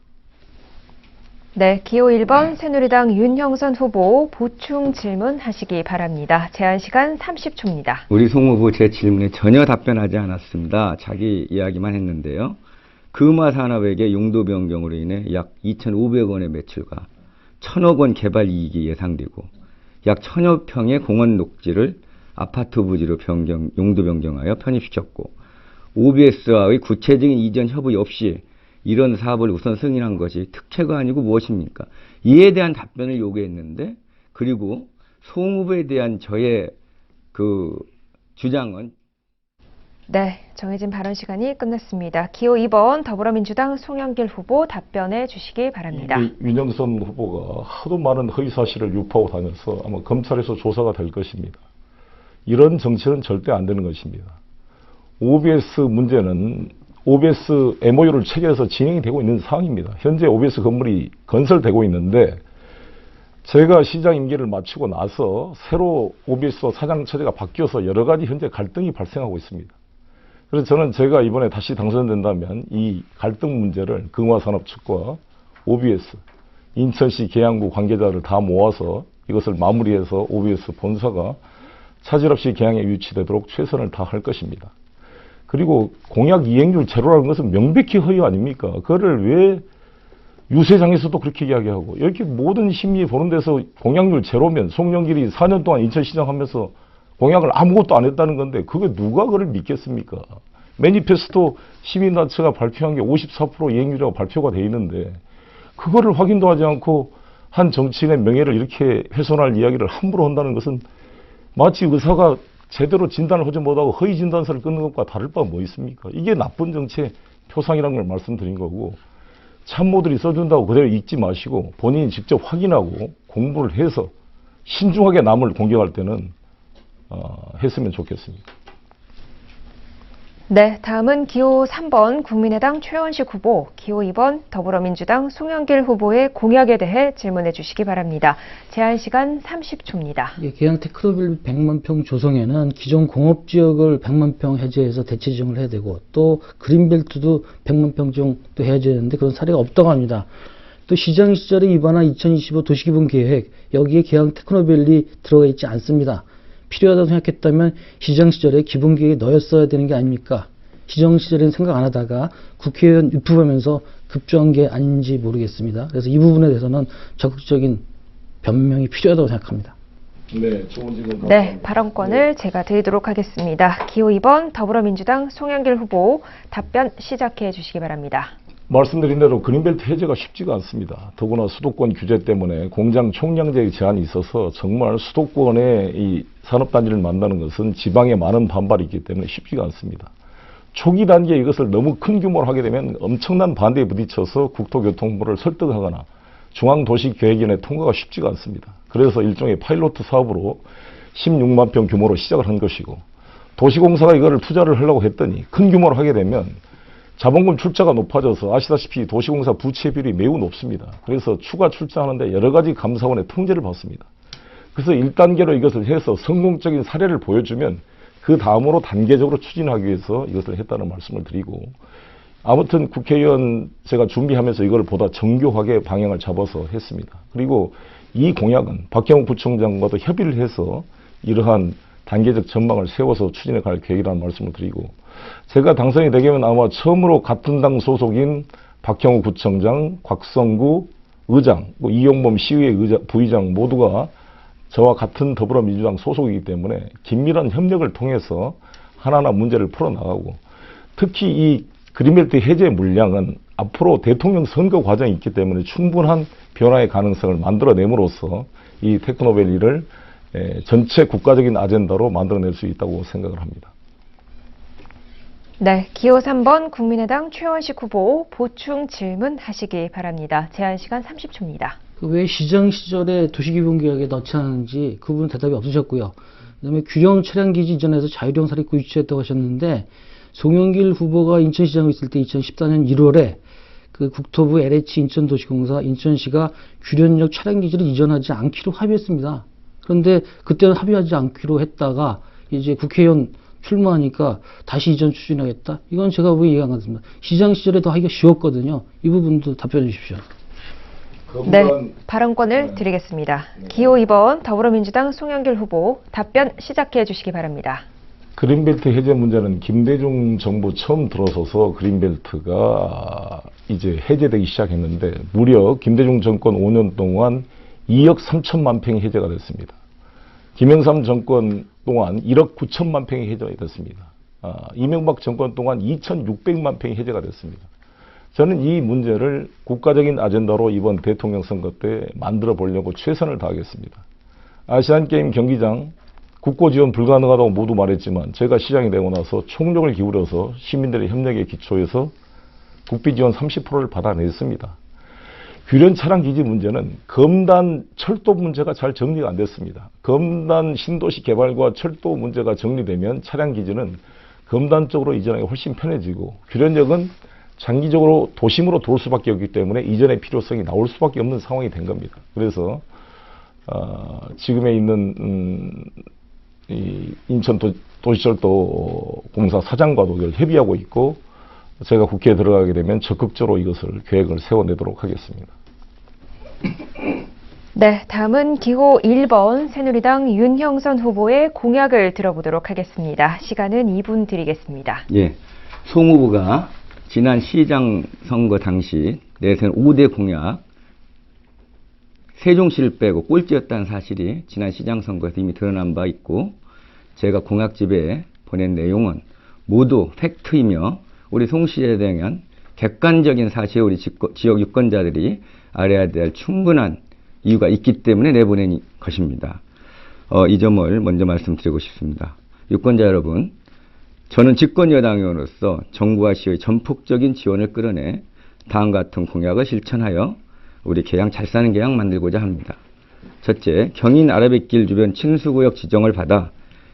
네, 기호 1번 새누리당 윤형선 후보 보충 질문하시기 바랍니다. 제한 시간 30초입니다. 우리 송 후보 제 질문에 전혀 답변하지 않았습니다. 자기 이야기만 했는데요. 금화산업에게 용도 변경으로 인해 약 2,500원의 매출과 1,000억 원 개발 이익이 예상되고 약 1,000여 평의 공원 녹지를 아파트 부지로 용도 변경하여 편입시켰고 OBS와의 구체적인 이전 협의 없이 이런 사업을 우선 승인한 것이 특혜가 아니고 무엇입니까? 이에 대한 답변을 요구했는데 그리고 송 후보에 대한 저의 그 주장은 네, 정해진 발언 시간이 끝났습니다. 기호 2번 더불어민주당 송영길 후보 답변해 주시기 바랍니다. 윤영선 후보가 하도 많은 허위사실을 유포하고 다녀서 아마 검찰에서 조사가 될 것입니다. 이런 정치는 절대 안 되는 것입니다. OBS 문제는 OBS MOU를 체결해서 진행이 되고 있는 상황입니다. 현재 OBS 건물이 건설되고 있는데 제가 시장 임기를 마치고 나서 새로 OBS 사장 처제가 바뀌어서 여러 가지 현재 갈등이 발생하고 있습니다. 그래서 저는 제가 이번에 다시 당선된다면 이 갈등 문제를 금화산업 측과 OBS, 인천시 계양구 관계자를 다 모아서 이것을 마무리해서 OBS 본사가 차질 없이 계양에 유치되도록 최선을 다할 것입니다. 그리고 공약 이행률 제로라는 것은 명백히 허위 아닙니까? 그거를 왜 유세장에서도 그렇게 이야기하고 이렇게 모든 심리 보는 데서 공약률 제로면 송영길이 4년 동안 인천시장 하면서 공약을 아무것도 안 했다는 건데 그게 누가 그걸 믿겠습니까? 매니페스토 시민단체가 발표한 게 54% 이행률이라고 발표가 돼 있는데 그거를 확인도 하지 않고 한 정치인의 명예를 이렇게 훼손할 이야기를 함부로 한다는 것은 마치 의사가 제대로 진단을 하지 못하고 허위 진단서를 끊는 것과 다를 바가 뭐 있습니까? 이게 나쁜 정치의 표상이라는 걸 말씀드린 거고 참모들이 써준다고 그대로 읽지 마시고 본인이 직접 확인하고 공부를 해서 신중하게 남을 공격할 때는 했으면 좋겠습니다. 네, 다음은 기호 3번 국민의당 최원식 후보, 기호 2번 더불어민주당 송영길 후보의 공약에 대해 질문해 주시기 바랍니다. 제한 시간 30초입니다. 예, 계양 테크노빌 100만 평 조성에는 기존 공업지역을 100만 평 해제해서 대체 지정을 해야 되고 또 그린벨트도 100만 평 정도 해야 되는데 그런 사례가 없다고 합니다. 또 시장 시절에 입안한 2025 도시기본 계획 여기에 계양 테크노밸리 들어가 있지 않습니다. 필요하다고 생각했다면 시장 시절에 기본 계획에 넣었어야 되는 게 아닙니까? 시정 시절에는 생각 안 하다가 국회의원 입후하면서 급조한 게 아닌지 모르겠습니다. 그래서 이 부분에 대해서는 적극적인 변명이 필요하다고 생각합니다. 네, 좋은 질문 감사합니다. 네, 발언권을 제가 드리도록 하겠습니다. 기호 2번 더불어민주당 송영길 후보 답변 시작해 주시기 바랍니다. 말씀드린 대로 그린벨트 해제가 쉽지가 않습니다. 더구나 수도권 규제 때문에 공장 총량제 제한이 있어서 정말 수도권의 이 산업단지를 만나는 것은 지방에 많은 반발이 있기 때문에 쉽지가 않습니다. 초기 단계에 이것을 너무 큰 규모로 하게 되면 엄청난 반대에 부딪혀서 국토교통부를 설득하거나 중앙도시계획위원회 통과가 쉽지가 않습니다. 그래서 일종의 파일로트 사업으로 16만 평 규모로 시작을 한 것이고 도시공사가 이거를 투자를 하려고 했더니 큰 규모로 하게 되면 자본금 출자가 높아져서 아시다시피 도시공사 부채 비율이 매우 높습니다. 그래서 추가 출자하는데 여러 가지 감사원의 통제를 받습니다. 그래서 1단계로 이것을 해서 성공적인 사례를 보여주면 그 다음으로 단계적으로 추진하기 위해서 이것을 했다는 말씀을 드리고 아무튼 국회의원 제가 준비하면서 이걸 보다 정교하게 방향을 잡아서 했습니다. 그리고 이 공약은 박형욱 부총장과도 협의를 해서 이러한 단계적 전망을 세워서 추진해 갈 계획이라는 말씀을 드리고 제가 당선이 되면 아마 처음으로 같은 당 소속인 박형욱 구청장, 곽성구 의장, 이용범 시의회 부의장 모두가 저와 같은 더불어민주당 소속이기 때문에 긴밀한 협력을 통해서 하나하나 문제를 풀어나가고 특히 이 그린벨트 해제 물량은 앞으로 대통령 선거 과정이 있기 때문에 충분한 변화의 가능성을 만들어냄으로써 이 테크노밸리를 전체 국가적인 아젠다로 만들어낼 수 있다고 생각을 합니다. 네, 기호 3번 국민의당 최원식 후보 보충 질문하시기 바랍니다. 제한 시간 30초입니다. 왜 시장 시절에 도시기본계획에 넣지 않은지 그 부분 대답이 없으셨고요. 그다음에 규령 차량기지 이전에서 자율형 사립구 유치했다고 하셨는데 송영길 후보가 인천시장에 있을 때 2014년 1월에 그 국토부 LH 인천도시공사 인천시가 규련역 차량기지를 이전하지 않기로 합의했습니다. 그런데 그때는 합의하지 않기로 했다가 이제 국회의원 출마하니까 다시 이전 추진하겠다? 이건 제가 왜 이해가 안 갔습니다. 시장 시절에도 하기가 쉬웠거든요. 이 부분도 답변해 주십시오. 네, 발언권을 드리겠습니다. 기호 2번 더불어민주당 송영길 후보 답변 시작해 주시기 바랍니다. 그린벨트 해제 문제는 김대중 정부 처음 들어서서 그린벨트가 이제 해제되기 시작했는데 무려 김대중 정권 5년 동안 2억 3천만 평이 해제가 됐습니다. 김영삼 정권 동안 1억 9천만 평이 해제가 됐습니다. 이명박 정권 동안 2,600만 평이 해제가 됐습니다. 저는 이 문제를 국가적인 아젠다로 이번 대통령 선거 때 만들어 보려고 최선을 다하겠습니다. 아시안게임 경기장 국고 지원 불가능하다고 모두 말했지만 제가 시장이 되고 나서 총력을 기울여서 시민들의 협력에 기초해서 국비 지원 30%를 받아냈습니다. 규련 차량 기지 문제는 검단 철도 문제가 잘 정리가 안 됐습니다. 검단 신도시 개발과 철도 문제가 정리되면 차량 기지는 검단 쪽으로 이전하기 훨씬 편해지고 규련역은 장기적으로 도심으로 들어올 수밖에 없기 때문에 이전의 필요성이 나올 수밖에 없는 상황이 된 겁니다. 그래서 지금에 있는 이 인천 도시철도 공사 사장과도 이걸 협의하고 있고 제가 국회에 들어가게 되면 적극적으로 이것을 계획을 세워내도록 하겠습니다. 네, 다음은 기호 1번 새누리당 윤형선 후보의 공약을 들어보도록 하겠습니다. 시간은 2분 드리겠습니다. 예, 송 후보가 지난 시장 선거 당시 내세운 5대 공약, 세종시를 빼고 꼴찌였다는 사실이 지난 시장 선거에서 이미 드러난 바 있고, 제가 공약집에 보낸 내용은 모두 팩트이며 우리 송시에 대한 객관적인 사실을 우리 지역 유권자들이 알아야 될 충분한 이유가 있기 때문에 내보낸 것입니다. 이 점을 먼저 말씀드리고 싶습니다. 유권자 여러분, 저는 집권여당 의원으로서 정부와 시의 전폭적인 지원을 끌어내 다음과 같은 공약을 실천하여 우리 계양 잘 사는 계양 만들고자 합니다. 첫째, 경인 아라뱃길 주변 친수구역 지정을 받아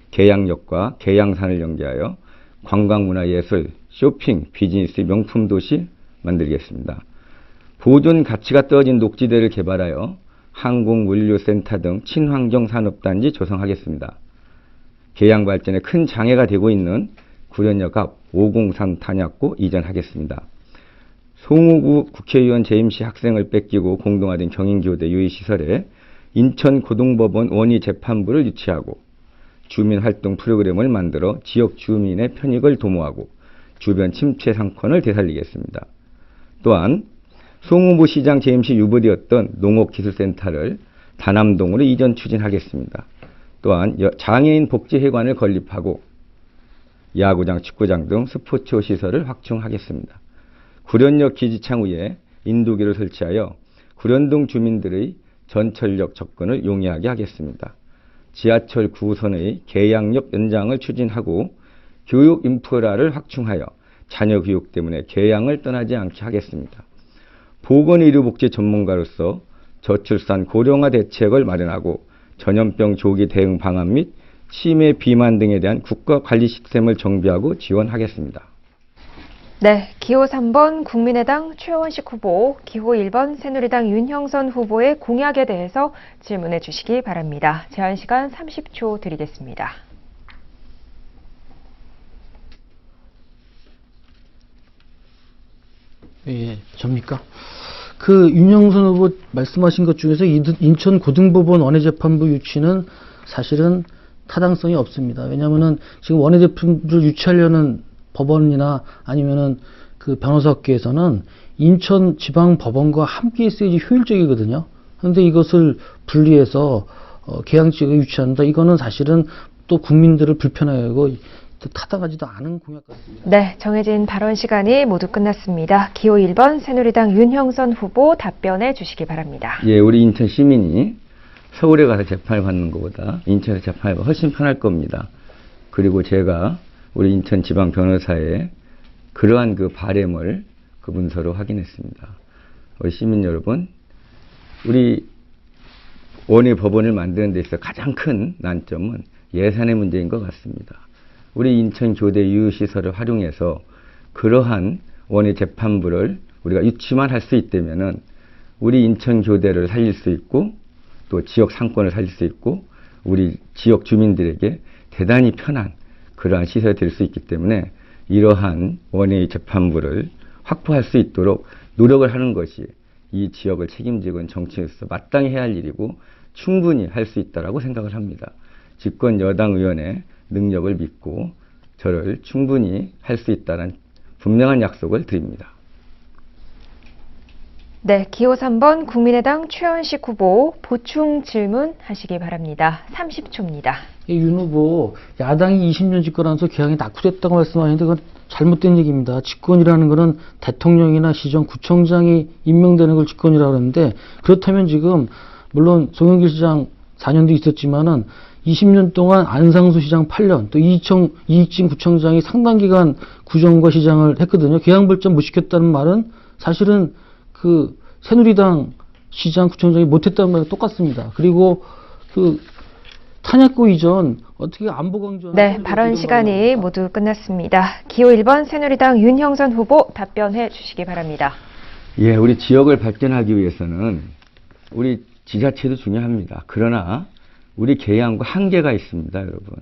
계양역과 계양산을 연계하여 관광문화예술, 쇼핑, 비즈니스 명품 도시 만들겠습니다. 보존 가치가 떨어진 녹지대를 개발하여 항공물류센터 등 친환경 산업단지 조성하겠습니다. 계양 발전에 큰 장애가 되고 있는 구련역 앞 503 탄약고 이전하겠습니다. 송우구 국회의원 재임시 학생을 뺏기고 공동화된 경인교대 유의시설에 인천고등법원 원의재판부를 유치하고 주민활동 프로그램을 만들어 지역 주민의 편익을 도모하고 주변 침체 상권을 되살리겠습니다. 또한 송우부 시장 재임시 유보되었던 농업기술센터를 다남동으로 이전 추진하겠습니다. 또한 장애인 복지회관을 건립하고 야구장, 축구장 등 스포츠 시설을 확충하겠습니다. 구련역 기지창 위에 인도기를 설치하여 구련동 주민들의 전철역 접근을 용이하게 하겠습니다. 지하철 9호선의 계양역 연장을 추진하고 교육 인프라를 확충하여 자녀 교육 때문에 계양을 떠나지 않게 하겠습니다. 보건의료복지 전문가로서 저출산 고령화 대책을 마련하고 전염병 조기 대응 방안 및 치매, 비만 등에 대한 국가 관리 시스템을 정비하고 지원하겠습니다. 네, 기호 3번 국민의당 최원식 후보, 기호 1번 새누리당 윤형선 후보의 공약에 대해서 질문해 주시기 바랍니다. 제한 시간 30초 드리겠습니다. 예, 접니까? 그 윤형선 후보 말씀하신 것 중에서 인천고등법원 원해재판부 유치는 사실은 타당성이 없습니다. 왜냐하면은 지금 원해재판부를 유치하려는 법원이나 아니면은 그 변호사업계에서는 인천지방법원과 함께 있어야지 효율적이거든요. 그런데 이것을 분리해서 계양지역에 유치한다. 이거는 사실은 또 국민들을 불편하게 하고 타당하지도 않은 공약 같습니다. 네, 정해진 발언 시간이 모두 끝났습니다. 기호 1번 새누리당 윤형선 후보 답변해 주시기 바랍니다. 예, 우리 인천 시민이 서울에 가서 재판을 받는 것보다 인천에서 재판을 받으면 훨씬 편할 겁니다. 그리고 제가 우리 인천 지방 변호사의 그러한 그 바램을 그 문서로 확인했습니다. 우리 시민 여러분, 우리 원외 법원을 만드는 데 있어 가장 큰 난점은 예산의 문제인 것 같습니다. 우리 인천 교대 유휴시설을 활용해서 그러한 원외 재판부를 우리가 유치만 할 수 있다면은 우리 인천 교대를 살릴 수 있고 또 지역 상권을 살릴 수 있고 우리 지역 주민들에게 대단히 편한 그러한 시설이 될 수 있기 때문에 이러한 원외 재판부를 확보할 수 있도록 노력을 하는 것이 이 지역을 책임지고 있는 정치에서 마땅히 해야 할 일이고 충분히 할 수 있다고 생각을 합니다. 집권 여당 의원의 능력을 믿고 저를 충분히 할 수 있다는 분명한 약속을 드립니다. 네, 기호 3번 국민의당 최원식 후보 보충 질문 하시기 바랍니다. 30초입니다. 윤 후보 야당이 20년 집권하면서 계양이 낙후됐다고 말씀하시는데 그건 잘못된 얘기입니다. 집권이라는 것은 대통령이나 시정, 구청장이 임명되는 걸 집권이라고 하는데 그렇다면 지금 물론 송영길 시장 4년도 있었지만은 20년 동안 안상수 시장 8년, 또 이익진 구청장이 상당 기간 구정과 시장을 했거든요. 계양 발전 못 시켰다는 말은 사실은 그 새누리당 시장 구청장이 못했다는 말과 똑같습니다. 그리고 그 탄약고 이전 어떻게 안보 강조? 네, 발언 시간이 모두 끝났습니다. 기호 1번 새누리당 윤형선 후보 답변해 주시기 바랍니다. 예, 우리 지역을 발전하기 위해서는 우리 지자체도 중요합니다. 그러나 우리 계양구 한계가 있습니다, 여러분.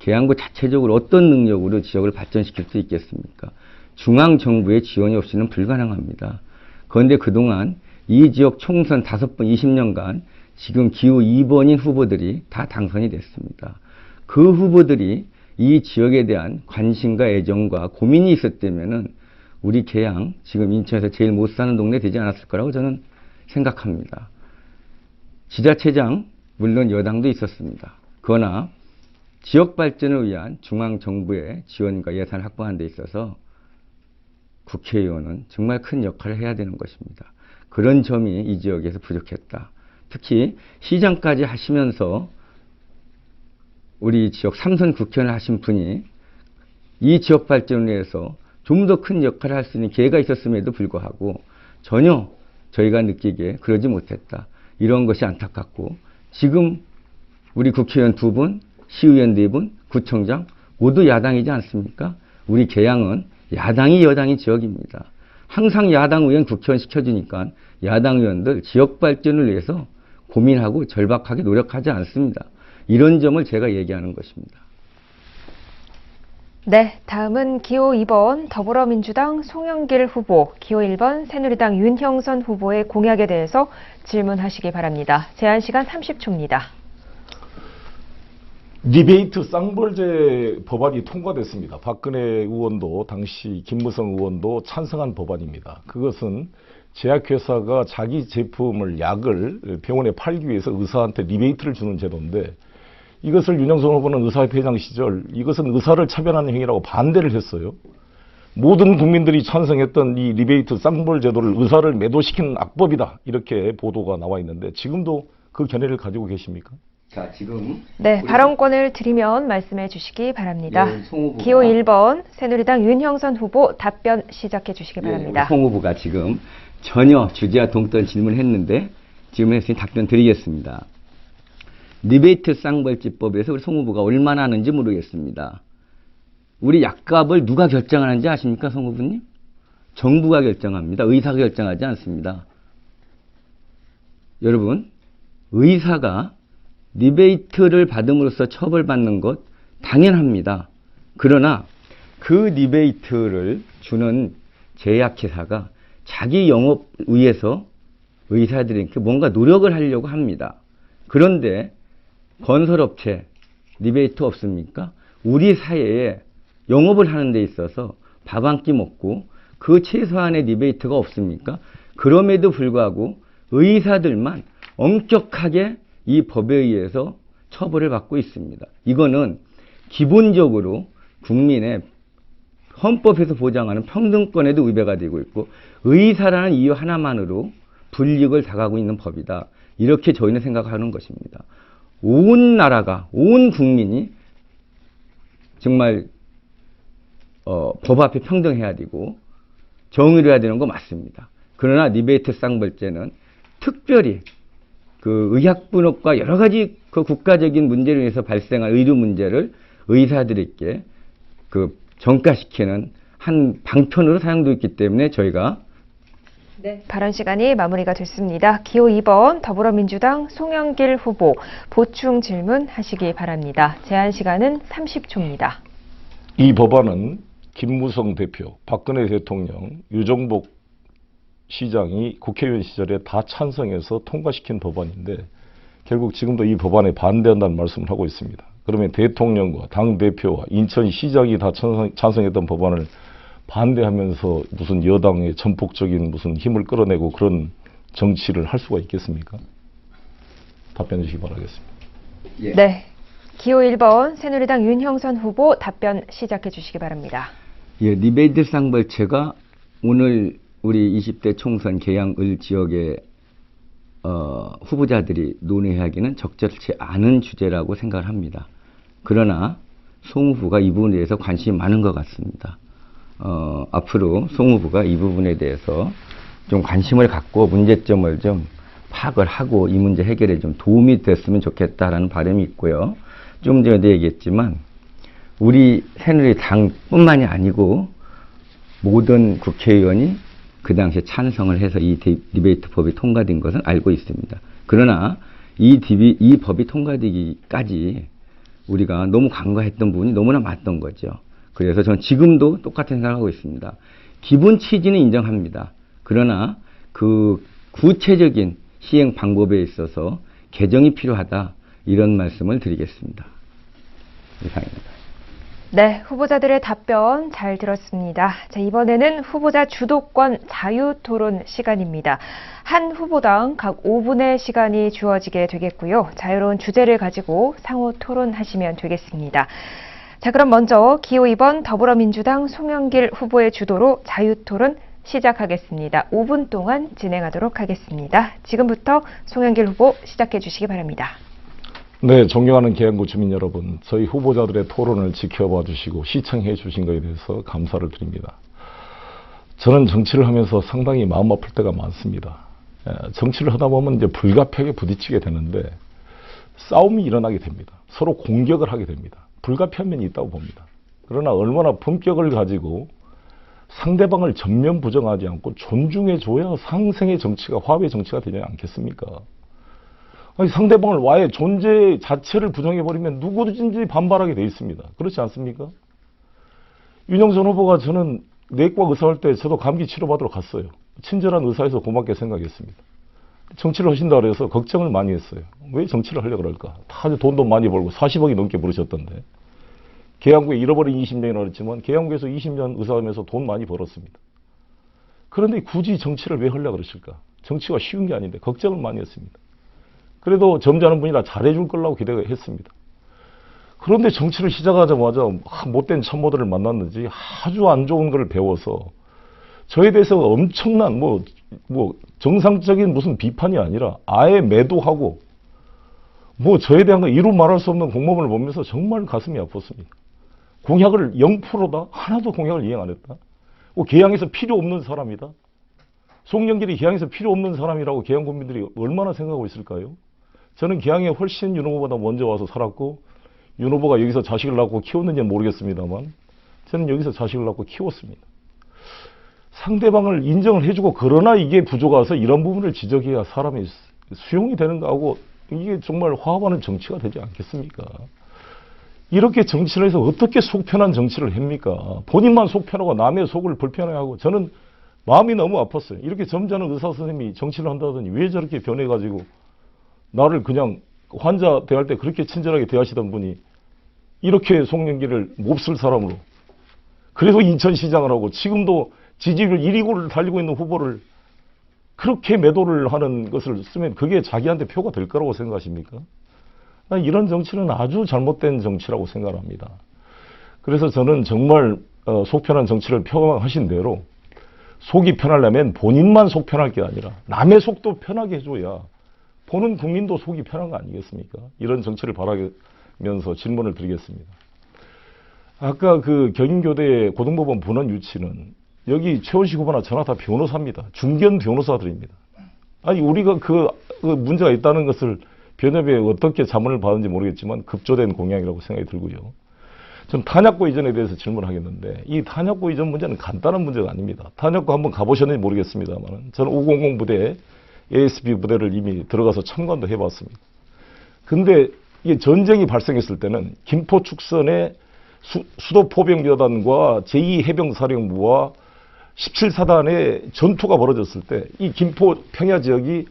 계양구 자체적으로 어떤 능력으로 지역을 발전시킬 수 있겠습니까? 중앙정부의 지원이 없이는 불가능합니다. 그런데 그동안 이 지역 총선 5번 20년간 지금 기호 2번인 후보들이 다 당선이 됐습니다. 그 후보들이 이 지역에 대한 관심과 애정과 고민이 있었다면은 우리 계양 지금 인천에서 제일 못 사는 동네 되지 않았을 거라고 저는 생각합니다. 지자체장 물론 여당도 있었습니다. 그러나 지역 발전을 위한 중앙정부의 지원과 예산을 확보하는 데 있어서 국회의원은 정말 큰 역할을 해야 되는 것입니다. 그런 점이 이 지역에서 부족했다. 특히 시장까지 하시면서 우리 지역 3선 국회의원을 하신 분이 이 지역 발전을 위해서 좀 더 큰 역할을 할 수 있는 기회가 있었음에도 불구하고 전혀 저희가 느끼기에 그러지 못했다. 이런 것이 안타깝고, 지금 우리 국회의원 2분, 시의원 4분, 구청장 모두 야당이지 않습니까? 우리 계양은 야당이 여당이 지역입니다. 항상 야당 의원 국회의원 시켜주니까 야당 의원들 지역 발전을 위해서 고민하고 절박하게 노력하지 않습니다. 이런 점을 제가 얘기하는 것입니다. 네, 다음은 기호 2번 더불어민주당 송영길 후보, 기호 1번 새누리당 윤형선 후보의 공약에 대해서 질문하시기 바랍니다. 제한 시간 30초입니다. 리베이트 쌍벌제 법안이 통과됐습니다. 박근혜 의원도 당시 김무성 의원도 찬성한 법안입니다. 그것은 제약회사가 자기 제품을 약을 병원에 팔기 위해서 의사한테 리베이트를 주는 제도인데, 이것을 윤형선 후보는 의사협회장 시절 이것은 의사를 차별하는 행위라고 반대를 했어요. 모든 국민들이 찬성했던 이 리베이트 쌍벌 제도를 의사를 매도시키는 악법이다, 이렇게 보도가 나와 있는데 지금도 그 견해를 가지고 계십니까? 자, 지금 네, 발언권을 드리면 말씀해 주시기 바랍니다. 예, 송 후보가- 기호 1번 새누리당 윤형선 후보 답변 시작해 주시기 바랍니다. 송 후보가 지금 전혀 주제와 동떨 질문을 했는데 지금 해서 답변 드리겠습니다. 리베이트 쌍벌지법에서 우리 송 후보가 얼마나 하는지 모르겠습니다. 우리 약값을 누가 결정하는지 아십니까, 송 후보님? 정부가 결정합니다. 의사가 결정하지 않습니다. 여러분, 의사가 리베이트를 받음으로써 처벌받는 것 당연합니다. 그러나 그 리베이트를 주는 제약회사가 자기 영업 위해서 의사들에게 뭔가 노력을 하려고 합니다. 그런데 건설업체 리베이트 없습니까? 우리 사회에 영업을 하는 데 있어서 밥 한 끼 먹고 그 최소한의 리베이트가 없습니까? 그럼에도 불구하고 의사들만 엄격하게 이 법에 의해서 처벌을 받고 있습니다. 이거는 기본적으로 국민의 헌법에서 보장하는 평등권에도 위배가 되고 있고, 의사라는 이유 하나만으로 불이익을 당하고 있는 법이다. 이렇게 저희는 생각하는 것입니다. 온 나라가, 온 국민이 정말 법 앞에 평등해야 되고 정의를 해야 되는 거 맞습니다. 그러나 리베이트 쌍벌제는 특별히 그 의학분업과 여러 가지 그 국가적인 문제로 인해서 발생한 의료 문제를 의사들에게 그 전가시키는 한 방편으로 사용되고 있기 때문에 저희가 발언 시간이 마무리가 됐습니다. 기호 2번 더불어민주당 송영길 후보 보충 질문하시기 바랍니다. 제한 시간은 30초입니다. 이 법안은 김무성 대표, 박근혜 대통령, 유정복 시장이 국회의원 시절에 다 찬성해서 통과시킨 법안인데 결국 지금도 이 법안에 반대한다는 말씀을 하고 있습니다. 그러면 대통령과 당대표와 인천시장이 다 찬성했던 법안을 반대하면서 무슨 여당의 전폭적인 무슨 힘을 끌어내고 그런 정치를 할 수가 있겠습니까? 답변해 주시기 바라겠습니다. 예. 네, 기호 1번 새누리당 윤형선 후보 답변 시작해 주시기 바랍니다. 예, 리베이트 쌍벌제가 오늘 우리 20대 총선 계양을 지역의 후보자들이 논의하기는 적절치 않은 주제라고 생각을 합니다. 그러나 송 후보가 이 부분에 대해서 관심이 많은 것 같습니다. 앞으로 송 후보가 이 부분에 대해서 좀 관심을 갖고 문제점을 좀 파악을 하고 이 문제 해결에 좀 도움이 됐으면 좋겠다라는 바람이 있고요. 좀 전에도 얘기했지만 우리 새누리당뿐만이 아니고 모든 국회의원이 그 당시에 찬성을 해서 이 리베이트 법이 통과된 것은 알고 있습니다. 그러나 이 법이 통과되기까지 우리가 너무 간과했던 부분이 너무나 많던 거죠. 그래서 저는 지금도 똑같은 생각을 하고 있습니다. 기본 취지는 인정합니다. 그러나 그 구체적인 시행 방법에 있어서 개정이 필요하다, 이런 말씀을 드리겠습니다. 이상입니다. 네, 후보자들의 답변 잘 들었습니다. 자, 이번에는 후보자 주도권 자유 토론 시간입니다. 한 후보당 각 5분의 시간이 주어지게 되겠고요. 자유로운 주제를 가지고 상호 토론하시면 되겠습니다. 자, 그럼 먼저 기호 2번 더불어민주당 송영길 후보의 주도로 자유 토론 시작하겠습니다. 5분 동안 진행하도록 하겠습니다. 지금부터 송영길 후보 시작해 주시기 바랍니다. 네, 존경하는 계양구 주민 여러분, 저희 후보자들의 토론을 지켜봐 주시고 시청해 주신 것에 대해서 감사를 드립니다. 저는 정치를 하면서 상당히 마음 아플 때가 많습니다. 정치를 하다 보면 이제 불가피하게 부딪히게 되는데 싸움이 일어나게 됩니다. 서로 공격을 하게 됩니다. 불가피한 면이 있다고 봅니다. 그러나 얼마나 품격을 가지고 상대방을 전면 부정하지 않고 존중해 줘야 상생의 정치가, 화합의 정치가 되지 않겠습니까? 아니, 상대방을 와의 존재 자체를 부정해버리면 누구든지 반발하게 돼 있습니다. 그렇지 않습니까? 윤영선 후보가 저는 내과 의사할 때 저도 감기 치료받으러 갔어요. 친절한 의사에서 고맙게 생각했습니다. 정치를 하신다 그래서 걱정을 많이 했어요. 왜 정치를 하려고 그럴까? 다 돈도 많이 벌고 40억이 넘게 벌으셨던데. 계양구에 잃어버린 20년이라고 했지만 계양구에서 20년 의사하면서 돈 많이 벌었습니다. 그런데 굳이 정치를 왜 하려고 그러실까? 정치가 쉬운 게 아닌데 걱정을 많이 했습니다. 그래도 점잖은 분이라 잘해줄 거라고 기대했습니다. 그런데 정치를 시작하자마자 못된 참모들을 만났는지 아주 안 좋은 걸 배워서 저에 대해서 엄청난 정상적인 무슨 비판이 아니라 아예 매도하고 저에 대한 거 이루 말할 수 없는 공범을 보면서 정말 가슴이 아팠습니다. 공약을 0%다? 하나도 공약을 이행 안 했다? 계양에서 필요 없는 사람이다? 송영길이 계양에서 필요 없는 사람이라고 계양 국민들이 얼마나 생각하고 있을까요? 저는 계양에 훨씬 윤 후보보다 먼저 와서 살았고 윤 후보가 여기서 자식을 낳고 키웠는지는 모르겠습니다만 저는 여기서 자식을 낳고 키웠습니다. 상대방을 인정을 해주고 그러나 이게 부족해서 이런 부분을 지적해야 사람이 수용이 되는가 하고 이게 정말 화합하는 정치가 되지 않겠습니까? 이렇게 정치를 해서 어떻게 속편한 정치를 합니까? 본인만 속편하고 남의 속을 불편해하고 저는 마음이 너무 아팠어요. 이렇게 점잖은 의사 선생님이 정치를 한다더니 왜 저렇게 변해가지고 나를 그냥 환자 대할 때 그렇게 친절하게 대하시던 분이 이렇게 송영길을 몹쓸 사람으로 그래서 인천시장을 하고 지금도 지지율 1위를 달리고 있는 후보를 그렇게 매도를 하는 것을 쓰면 그게 자기한테 표가 될 거라고 생각하십니까? 이런 정치는 아주 잘못된 정치라고 생각합니다. 그래서 저는 정말 속편한 정치를 표방하신 대로 속이 편하려면 본인만 속 편할 게 아니라 남의 속도 편하게 해줘야 보는 국민도 속이 편한 거 아니겠습니까? 이런 정치를 바라면서 질문을 드리겠습니다. 아까 그 경인교대 고등법원 분원 유치는 여기 최원식 후보나 저나 다 변호사입니다. 중견 변호사들입니다. 아니 우리가 그 문제가 있다는 것을 변협에 어떻게 자문을 받은지 모르겠지만 급조된 공약이라고 생각이 들고요. 전 탄약고 이전에 대해서 질문하겠는데 이 탄약고 이전 문제는 간단한 문제가 아닙니다. 탄약고 한번 가보셨는지 모르겠습니다만 저는 500 부대 ASB 부대를 이미 들어가서 참관도 해봤습니다. 근데 이게 전쟁이 발생했을 때는 김포 축선에 수도포병여단과 제2해병사령부와 17사단의 전투가 벌어졌을 때 이 김포 평야 지역이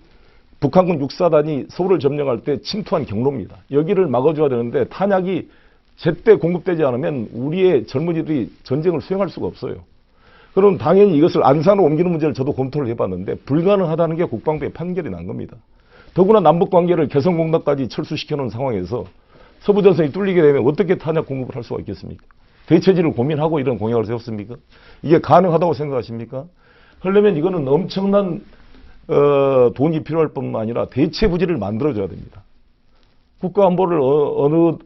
북한군 6사단이 서울을 점령할 때 침투한 경로입니다. 여기를 막아줘야 되는데 탄약이 제때 공급되지 않으면 우리의 젊은이들이 전쟁을 수행할 수가 없어요. 그럼 당연히 이것을 안산으로 옮기는 문제를 저도 검토를 해봤는데 불가능하다는 게 국방부의 판결이 난 겁니다. 더구나 남북관계를 개성공단까지 철수시켜놓은 상황에서 서부전선이 뚫리게 되면 어떻게 탄약 공급을 할 수가 있겠습니까? 대체지를 고민하고 이런 공약을 세웠습니까? 이게 가능하다고 생각하십니까? 그러려면 이거는 엄청난 돈이 필요할 뿐만 아니라 대체 부지를 만들어줘야 됩니다. 국가안보를 어느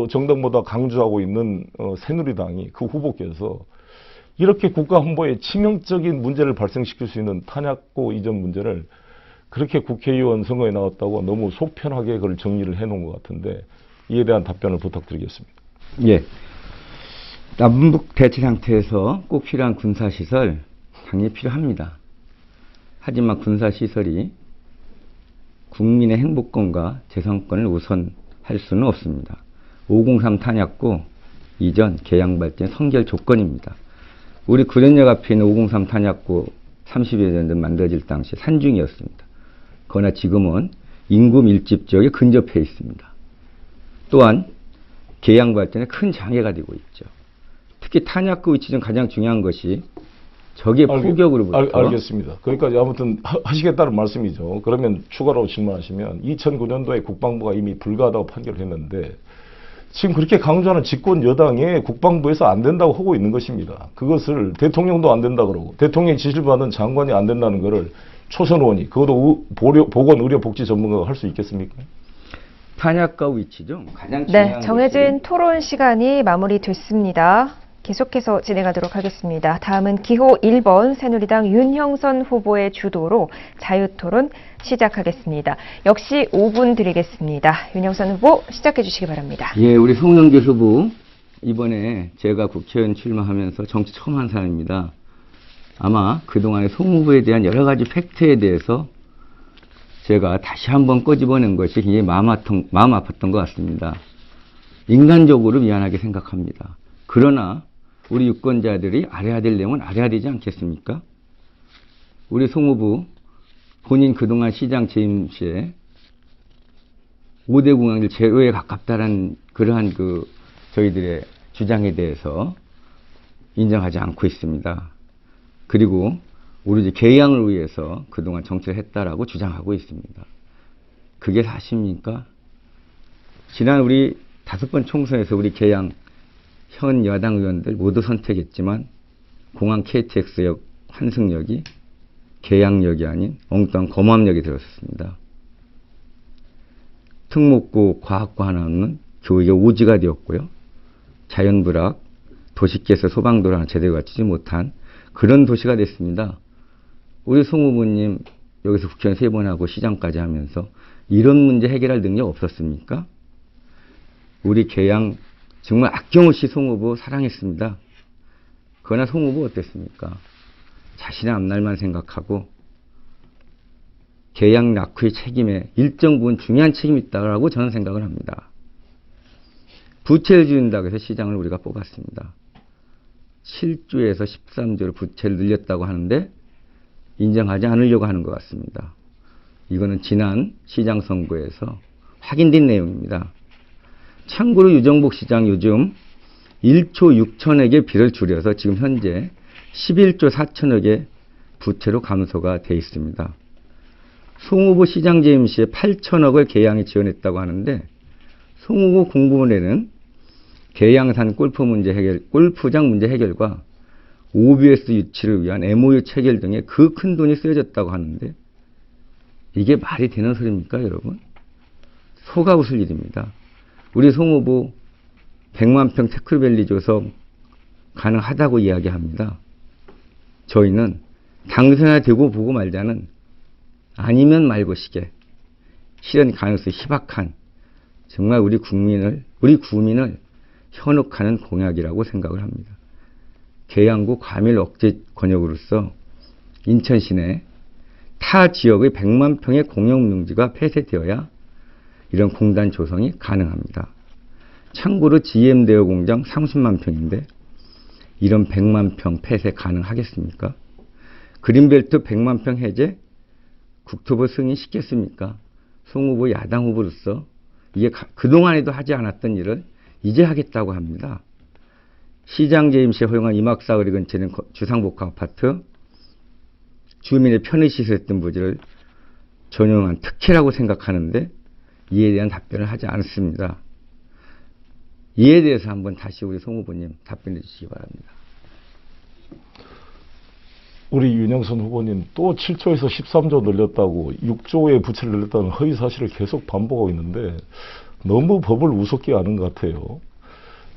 정당보다 강조하고 있는 새누리당이 그 후보께서 이렇게 국가안보에 치명적인 문제를 발생시킬 수 있는 탄약고 이전 문제를 그렇게 국회의원 선거에 나왔다고 너무 속편하게 그걸 정리를 해놓은 것 같은데 이에 대한 답변을 부탁드리겠습니다. 예. 남북 대치 상태에서 꼭 필요한 군사시설 당연히 필요합니다. 하지만 군사시설이 국민의 행복권과 재산권을 우선할 수는 없습니다. 503 탄약고 이전 계양 발전 선결 조건입니다. 우리 구련역 앞에 있는 503 탄약고 30여 년 전 만들어질 당시 산중이었습니다. 그러나 지금은 인구 밀집 지역에 근접해 있습니다. 또한 계양 발전에 큰 장애가 되고 있죠. 특히 탄약구 위치 중 가장 중요한 것이 적의 포격으로부터 알겠습니다. 그러니까 아무튼 하시겠다는 말씀이죠. 그러면 추가로 질문하시면 2009년도에 국방부가 이미 불가하다고 판결을 했는데 지금 그렇게 강조하는 집권 여당에 국방부에서 안 된다고 하고 있는 것입니다. 그것을 대통령도 안 된다 그러고 대통령이 지시를 받은 장관이 안 된다는 거를 초선 의원이 그것도 보건의료복지 전문가가 할 수 있겠습니까? 탄약과 위치 중 가장 중요한 네, 정해진 것이 토론 시간이 마무리됐습니다. 계속해서 진행하도록 하겠습니다. 다음은 기호 1번 새누리당 윤형선 후보의 주도로 자유토론 시작하겠습니다. 역시 5분 드리겠습니다. 윤형선 후보 시작해 주시기 바랍니다. 예, 우리 송영길 후보 이번에 제가 국회의원 출마하면서 정치 처음 한 사람입니다. 아마 그동안의 송 후보에 대한 여러 가지 팩트에 대해서 제가 다시 한번 꺼집어낸 것이 굉장히 마음 아팠던 것 같습니다. 인간적으로 미안하게 생각합니다. 그러나 우리 유권자들이 알아야 될 내용은 알아야 되지 않겠습니까? 우리 송 후보 본인 그동안 시장 재임 시에 5대 공약일 제로에 가깝다는 그러한 저희들의 주장에 대해서 인정하지 않고 있습니다. 그리고 오로지 계양을 위해서 그동안 정치를 했다라고 주장하고 있습니다. 그게 사실입니까? 지난 우리 5번 총선에서 우리 계양 현 여당 의원들 모두 선택했지만 공항 KTX역 환승역이 계양역이 아닌 엉뚱한 검암역이 들었습니다. 특목고 과학과 하나는 교육의 오지가 되었고요. 자연불악, 도시계획 소방도로 하나 제대로 갖추지 못한 그런 도시가 됐습니다. 우리 송 후보님 여기서 국회의원 3번 하고 시장까지 하면서 이런 문제 해결할 능력 없었습니까? 우리 계양 정말 아낌없이 송 후보 사랑했습니다. 그러나 송 후보 어땠습니까? 자신의 앞날만 생각하고 계양 낙후의 책임에 일정 부분 중요한 책임이 있다고 저는 생각을 합니다. 부채를 지른다고 해서 시장을 우리가 뽑았습니다. 7조에서 13조로 부채를 늘렸다고 하는데 인정하지 않으려고 하는 것 같습니다. 이거는 지난 시장 선거에서 확인된 내용입니다. 참고로 유정복 시장 요즘 1조 6천억의 빚을 줄여서 지금 현재 11조 4천억의 부채로 감소가 돼 있습니다. 송 후보 시장 재임 시에 8천억을 계양에 지원했다고 하는데 송 후보 공보문에는 계양산 골프장 문제 해결과 OBS 유치를 위한 MOU 체결 등에 그 큰 돈이 쓰여졌다고 하는데 이게 말이 되는 소리입니까, 여러분? 속아 웃을 일입니다. 우리 송 후보 100만 평 테크밸리 조성 가능하다고 이야기합니다. 저희는 당선이 되고 보고 말자는 아니면 말고 시게 실현 가능성이 희박한 정말 우리 구민을 현혹하는 공약이라고 생각을 합니다. 계양구 과밀 억제 권역으로서 인천 시내 타 지역의 100만 평의 공영용지가 폐쇄되어야 이런 공단 조성이 가능합니다. 참고로 GM 대여 공장 30만 평인데 이런 100만 평 폐쇄 가능하겠습니까? 그린벨트 100만 평 해제 국토부 승인시켰습니까? 송 후보 야당 후보로서 이게 그동안에도 하지 않았던 일을 이제 하겠다고 합니다. 시장 재임 시에 허용한 이막사거리 근처는 주상복합 아파트 주민의 편의 시설했던 부지를 전용한 특혜라고 생각하는데 이에 대한 답변을 하지 않습니다. 이에 대해서 한번 다시 우리 송 후보님 답변해 주시기 바랍니다. 우리 윤영선 후보님 또 7조에서 13조 늘렸다고 6조의 부채를 늘렸다는 허위 사실을 계속 반복하고 있는데 너무 법을 우습게 아는 것 같아요.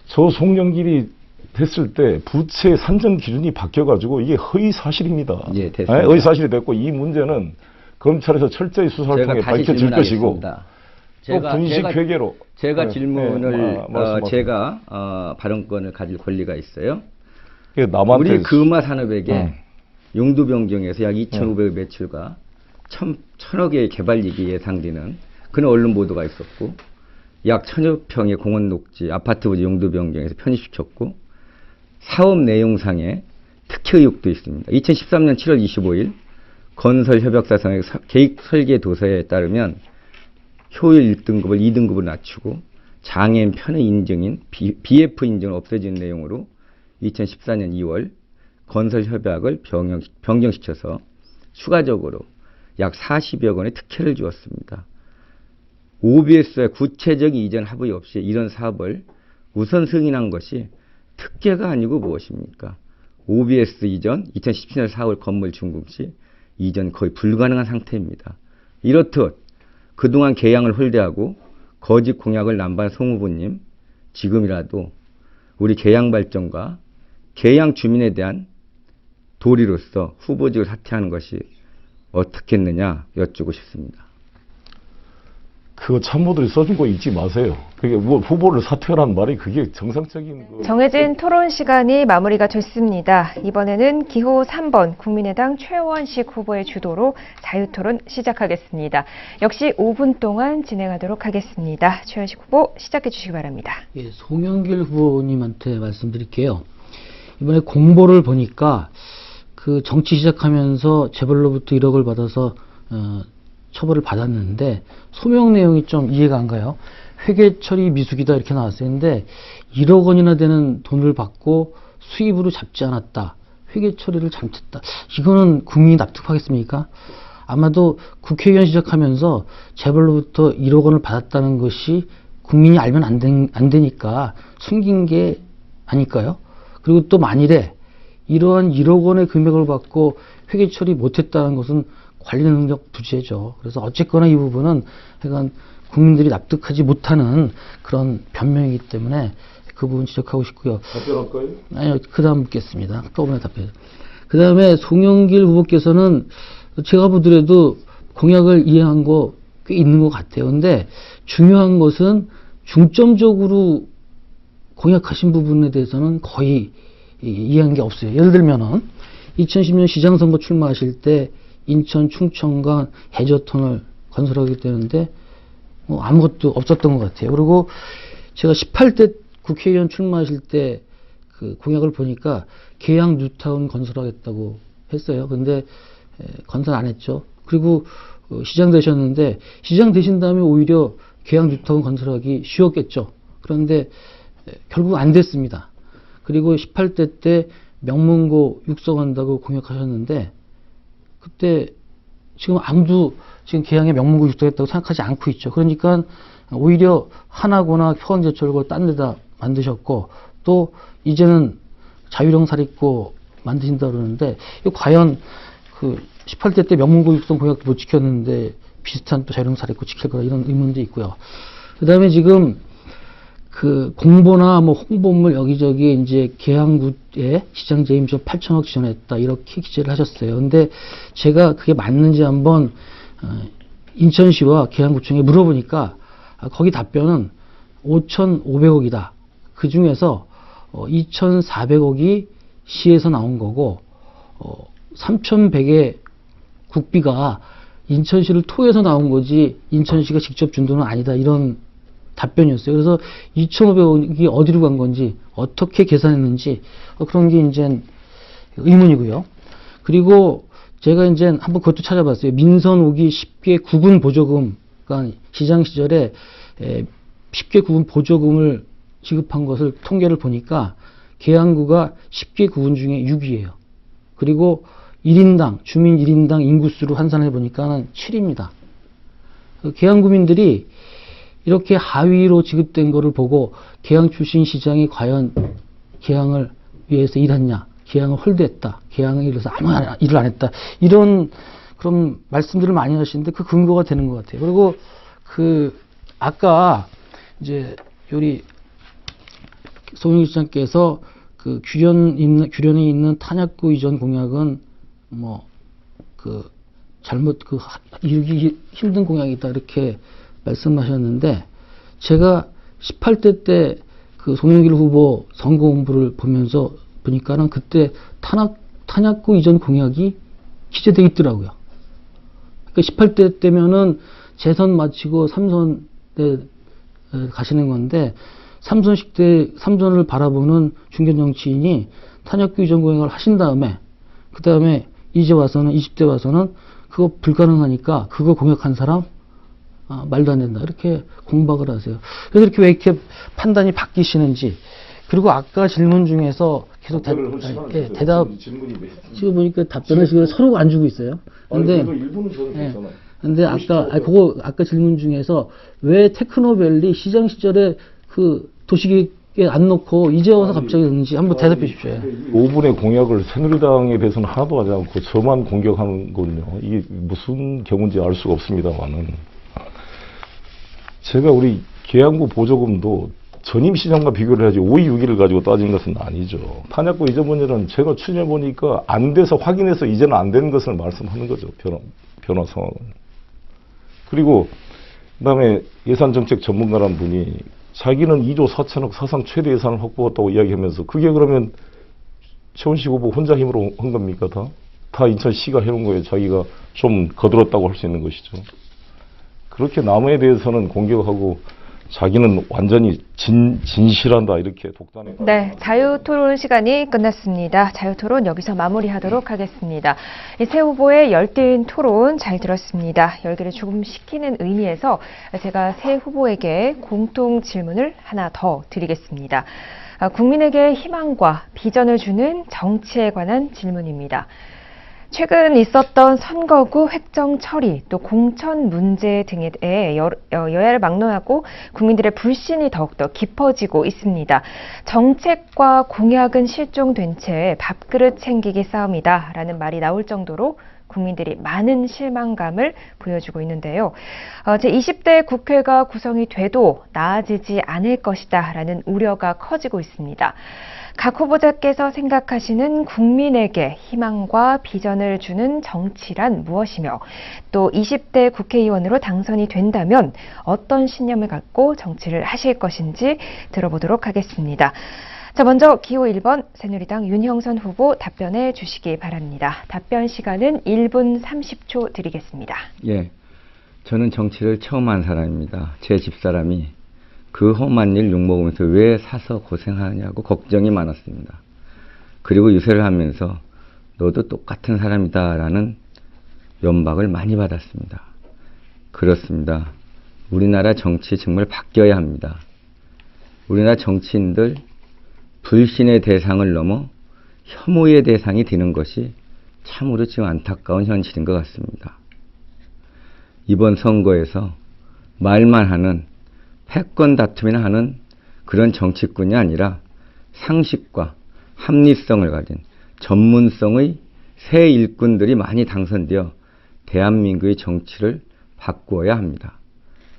저 송영길이 됐을 때 부채 산정 기준이 바뀌어가지고 이게 허위 사실입니다. 예, 됐습니다. 허위 사실이 됐고 이 문제는 검찰에서 철저히 수사를 통해 밝혀질 것이고 또 분식 회계로 제가 질문을 제가 발언권을 가질 권리가 있어요. 우리 금화 산업에게 용도 변경에서 약 2,500억 매출과 1,000억의 개발이익이 예상되는 그런 언론 보도가 있었고 약 1,000여 평의 공원 녹지 아파트 부지 용도 변경에서 편입시켰고 사업 내용상의 특혜 의혹도 있습니다. 2013년 7월 25일 건설협약사상의 계획 설계 도서에 따르면 효율 1등급을 2등급으로 낮추고 장애인 편의 인증인 BF 인증을 없애지는 내용으로 2014년 2월 건설협약을 변경시켜서 추가적으로 약 40여 건의 특혜를 주었습니다. OBS의 구체적인 이전 합의 없이 이런 사업을 우선 승인한 것이 특혜가 아니고 무엇입니까? OBS 이전 2017년 4월 건물 준공 시 이전 거의 불가능한 상태입니다. 이렇듯 그동안 계양을 홀대하고 거짓 공약을 남발한 송 후보님, 지금이라도 우리 계양 발전과 계양 주민에 대한 도리로서 후보직을 사퇴하는 것이 어떻겠느냐 여쭙고 싶습니다. 그 참모들이 써준 거 잊지 마세요. 그게 뭐 후보를 사퇴하라는 말이 그게 정상적인 정해진 토론 시간이 마무리가 됐습니다. 이번에는 기호 3번 국민의당 최원식 후보의 주도로 자유토론 시작하겠습니다. 역시 5분 동안 진행하도록 하겠습니다. 최원식 후보 시작해 주시기 바랍니다. 예, 송영길 후보님한테 말씀드릴게요. 이번에 공보를 보니까 그 정치 시작하면서 재벌로부터 1억을 받아서 처벌을 받았는데 소명 내용이 좀 이해가 안 가요. 회계 처리 미숙이다 이렇게 나왔어요. 근데 1억 원이나 되는 돈을 받고 수입으로 잡지 않았다. 회계 처리를 잘못했다. 이거는 국민이 납득하겠습니까? 아마도 국회의원 시작하면서 재벌로부터 1억 원을 받았다는 것이 국민이 알면 안 되니까 숨긴 게 아닐까요? 그리고 또 만일에 이러한 1억 원의 금액을 받고 회계 처리 못했다는 것은 관리 능력 부재죠. 그래서 어쨌거나 이 부분은 약간 국민들이 납득하지 못하는 그런 변명이기 때문에 그 부분 지적하고 싶고요. 답변할까요? 아니요, 그 다음 묻겠습니다. 조금만 답변. 그 다음에 송영길 후보께서는 제가 보더라도 공약을 이행한 거 꽤 있는 것 같아요. 근데 중요한 것은 중점적으로 공약하신 부분에 대해서는 거의 이해한 게 없어요. 예를 들면은 2010년 시장선거 출마하실 때 인천 충청간 해저터널 건설하게 되는데 뭐 아무것도 없었던 것 같아요. 그리고 제가 18대 국회의원 출마하실 때 그 공약을 보니까 계양 뉴타운 건설하겠다고 했어요. 근데 건설 안 했죠. 그리고 시장 되셨는데 시장 되신 다음에 오히려 계양 뉴타운 건설하기 쉬웠겠죠. 그런데 결국 안 됐습니다. 그리고 18대 때 명문고 육성한다고 공약하셨는데 그때 지금 아무도 지금 계양에 명문고 육성했다고 생각하지 않고 있죠. 그러니까 오히려 하나고나 포항제철고 딴 데다 만드셨고 또 이제는 자유령 사립고 만드신다 그러는데 이거 과연 그 18대 때 명문고 육성 공약도 못 지켰는데 비슷한 또 자유령 사립고 지킬 거라 이런 의문도 있고요. 그 다음에 지금 그 공보나 뭐 홍보물 여기저기 이제 계양구에 시장 재임좀 8천억 지원했다 이렇게 기재를 하셨어요. 근데 제가 그게 맞는지 한번 인천시와 계양구청에 물어보니까 거기 답변은 5,500억이다. 그 중에서 2,400억이 시에서 나온 거고 3,100의 국비가 인천시를 통해서 나온 거지 인천시가 직접 준 돈은 아니다. 이런 답변이었어요. 그래서 2,500억이 어디로 간 건지 어떻게 계산했는지 그런 게 이제 의문이고요. 그리고 제가 이제 한번 그것도 찾아봤어요. 민선 5기 10개 구분 보조금, 그러니까 시장 시절에 10개 구분 보조금을 지급한 것을 통계를 보니까 계양구가 10개 구분 중에 6위예요. 그리고 1인당 주민 1인당 인구수로 환산해 보니까는 7위입니다. 계양구민들이 이렇게 하위로 지급된 거를 보고 계양 출신 시장이 과연 계양을 위해서 일했냐, 계양을 홀대했다, 계양을 위해서 아무 일을 안 했다, 이런 그런 말씀들을 많이 하시는데 그 근거가 되는 것 같아요. 그리고 그 아까 이제 우리 송영길 시장께서 그 규련이 있는 탄약구 이전 공약은 뭐 그 잘못 그 이루기 힘든 공약이다 이렇게 말씀하셨는데 제가 18대 때 그 송영길 후보 선거 공부를 보면서 보니까는 그때 탄약구 이전 공약이 기재되어 있더라고요. 그러니까 18대 때면은 재선 마치고 3선에 가시는 건데 3선을 바라보는 중견 정치인이 탄약구 이전 공약을 하신 다음에 그 다음에 이제 와서는 20대 와서는 그거 불가능하니까 그거 공약한 사람 말도 안 된다. 이렇게 공박을 하세요. 그래서 이렇게 왜 이렇게 판단이 바뀌시는지. 그리고 아까 질문 중에서 계속 대답 지금 보니까 답변하시고 서로 안 주고 있어요. 근데 근데 아까 질문 중에서 왜 테크노밸리 시장 시절에 그 도시계획에 안 넣고 이제 와서 갑자기 그런지 한번 대답해 주십시오. 5분의 공약을 새누리당에 대해서는 하나도 하지 않고 저만 공격하는 거군요. 이게 무슨 경우인지 알 수가 없습니다만은 제가 우리 계양구 보조금도 전임 시장과 비교를 해야지 5위 6위를 가지고 따진 것은 아니죠. 탄약고 이전 일은 제가 추진해 보니까 안 돼서 확인해서 이제는 안 되는 것을 말씀하는 거죠. 변화 상황은. 그리고 그다음에 예산정책 전문가란 분이 자기는 2조 4천억 사상 최대 예산을 확보했다고 이야기하면서 그게 그러면 최원식 후보 혼자 힘으로 한 겁니까 다? 다 인천시가 해놓은 거예요. 자기가 좀 거들었다고 할 수 있는 것이죠. 그렇게 남에 대해서는 공격하고 자기는 완전히 진실한다 이렇게 독단에. 네, 자유토론 시간이 끝났습니다. 자유토론 여기서 마무리하도록 하겠습니다. 이 새 후보의 열띤 토론 잘 들었습니다. 열기를 조금 식히는 의미에서 제가 새 후보에게 공통 질문을 하나 더 드리겠습니다. 국민에게 희망과 비전을 주는 정치에 관한 질문입니다. 최근 있었던 선거구 획정 처리, 또 공천 문제 등에 대해 여야를 막론하고 국민들의 불신이 더욱더 깊어지고 있습니다. 정책과 공약은 실종된 채 밥그릇 챙기기 싸움이다라는 말이 나올 정도로 국민들이 많은 실망감을 보여주고 있는데요. 제20대 국회가 구성이 돼도 나아지지 않을 것이다라는 우려가 커지고 있습니다. 각 후보자께서 생각하시는 국민에게 희망과 비전을 주는 정치란 무엇이며 또 20대 국회의원으로 당선이 된다면 어떤 신념을 갖고 정치를 하실 것인지 들어보도록 하겠습니다. 자, 먼저 기호 1번 새누리당 윤형선 후보 답변해 주시기 바랍니다. 답변 시간은 1분 30초 드리겠습니다. 예, 저는 정치를 처음 한 사람입니다. 제 집사람이 그 험한 일 욕먹으면서 왜 사서 고생하냐고 걱정이 많았습니다. 그리고 유세를 하면서 너도 똑같은 사람이다 라는 연박을 많이 받았습니다. 그렇습니다. 우리나라 정치 정말 바뀌어야 합니다. 우리나라 정치인들 불신의 대상을 넘어 혐오의 대상이 되는 것이 참으로 지금 안타까운 현실인 것 같습니다. 이번 선거에서 말만 하는 패권 다툼이나 하는 그런 정치꾼이 아니라 상식과 합리성을 가진 전문성의 새 일꾼들이 많이 당선되어 대한민국의 정치를 바꾸어야 합니다.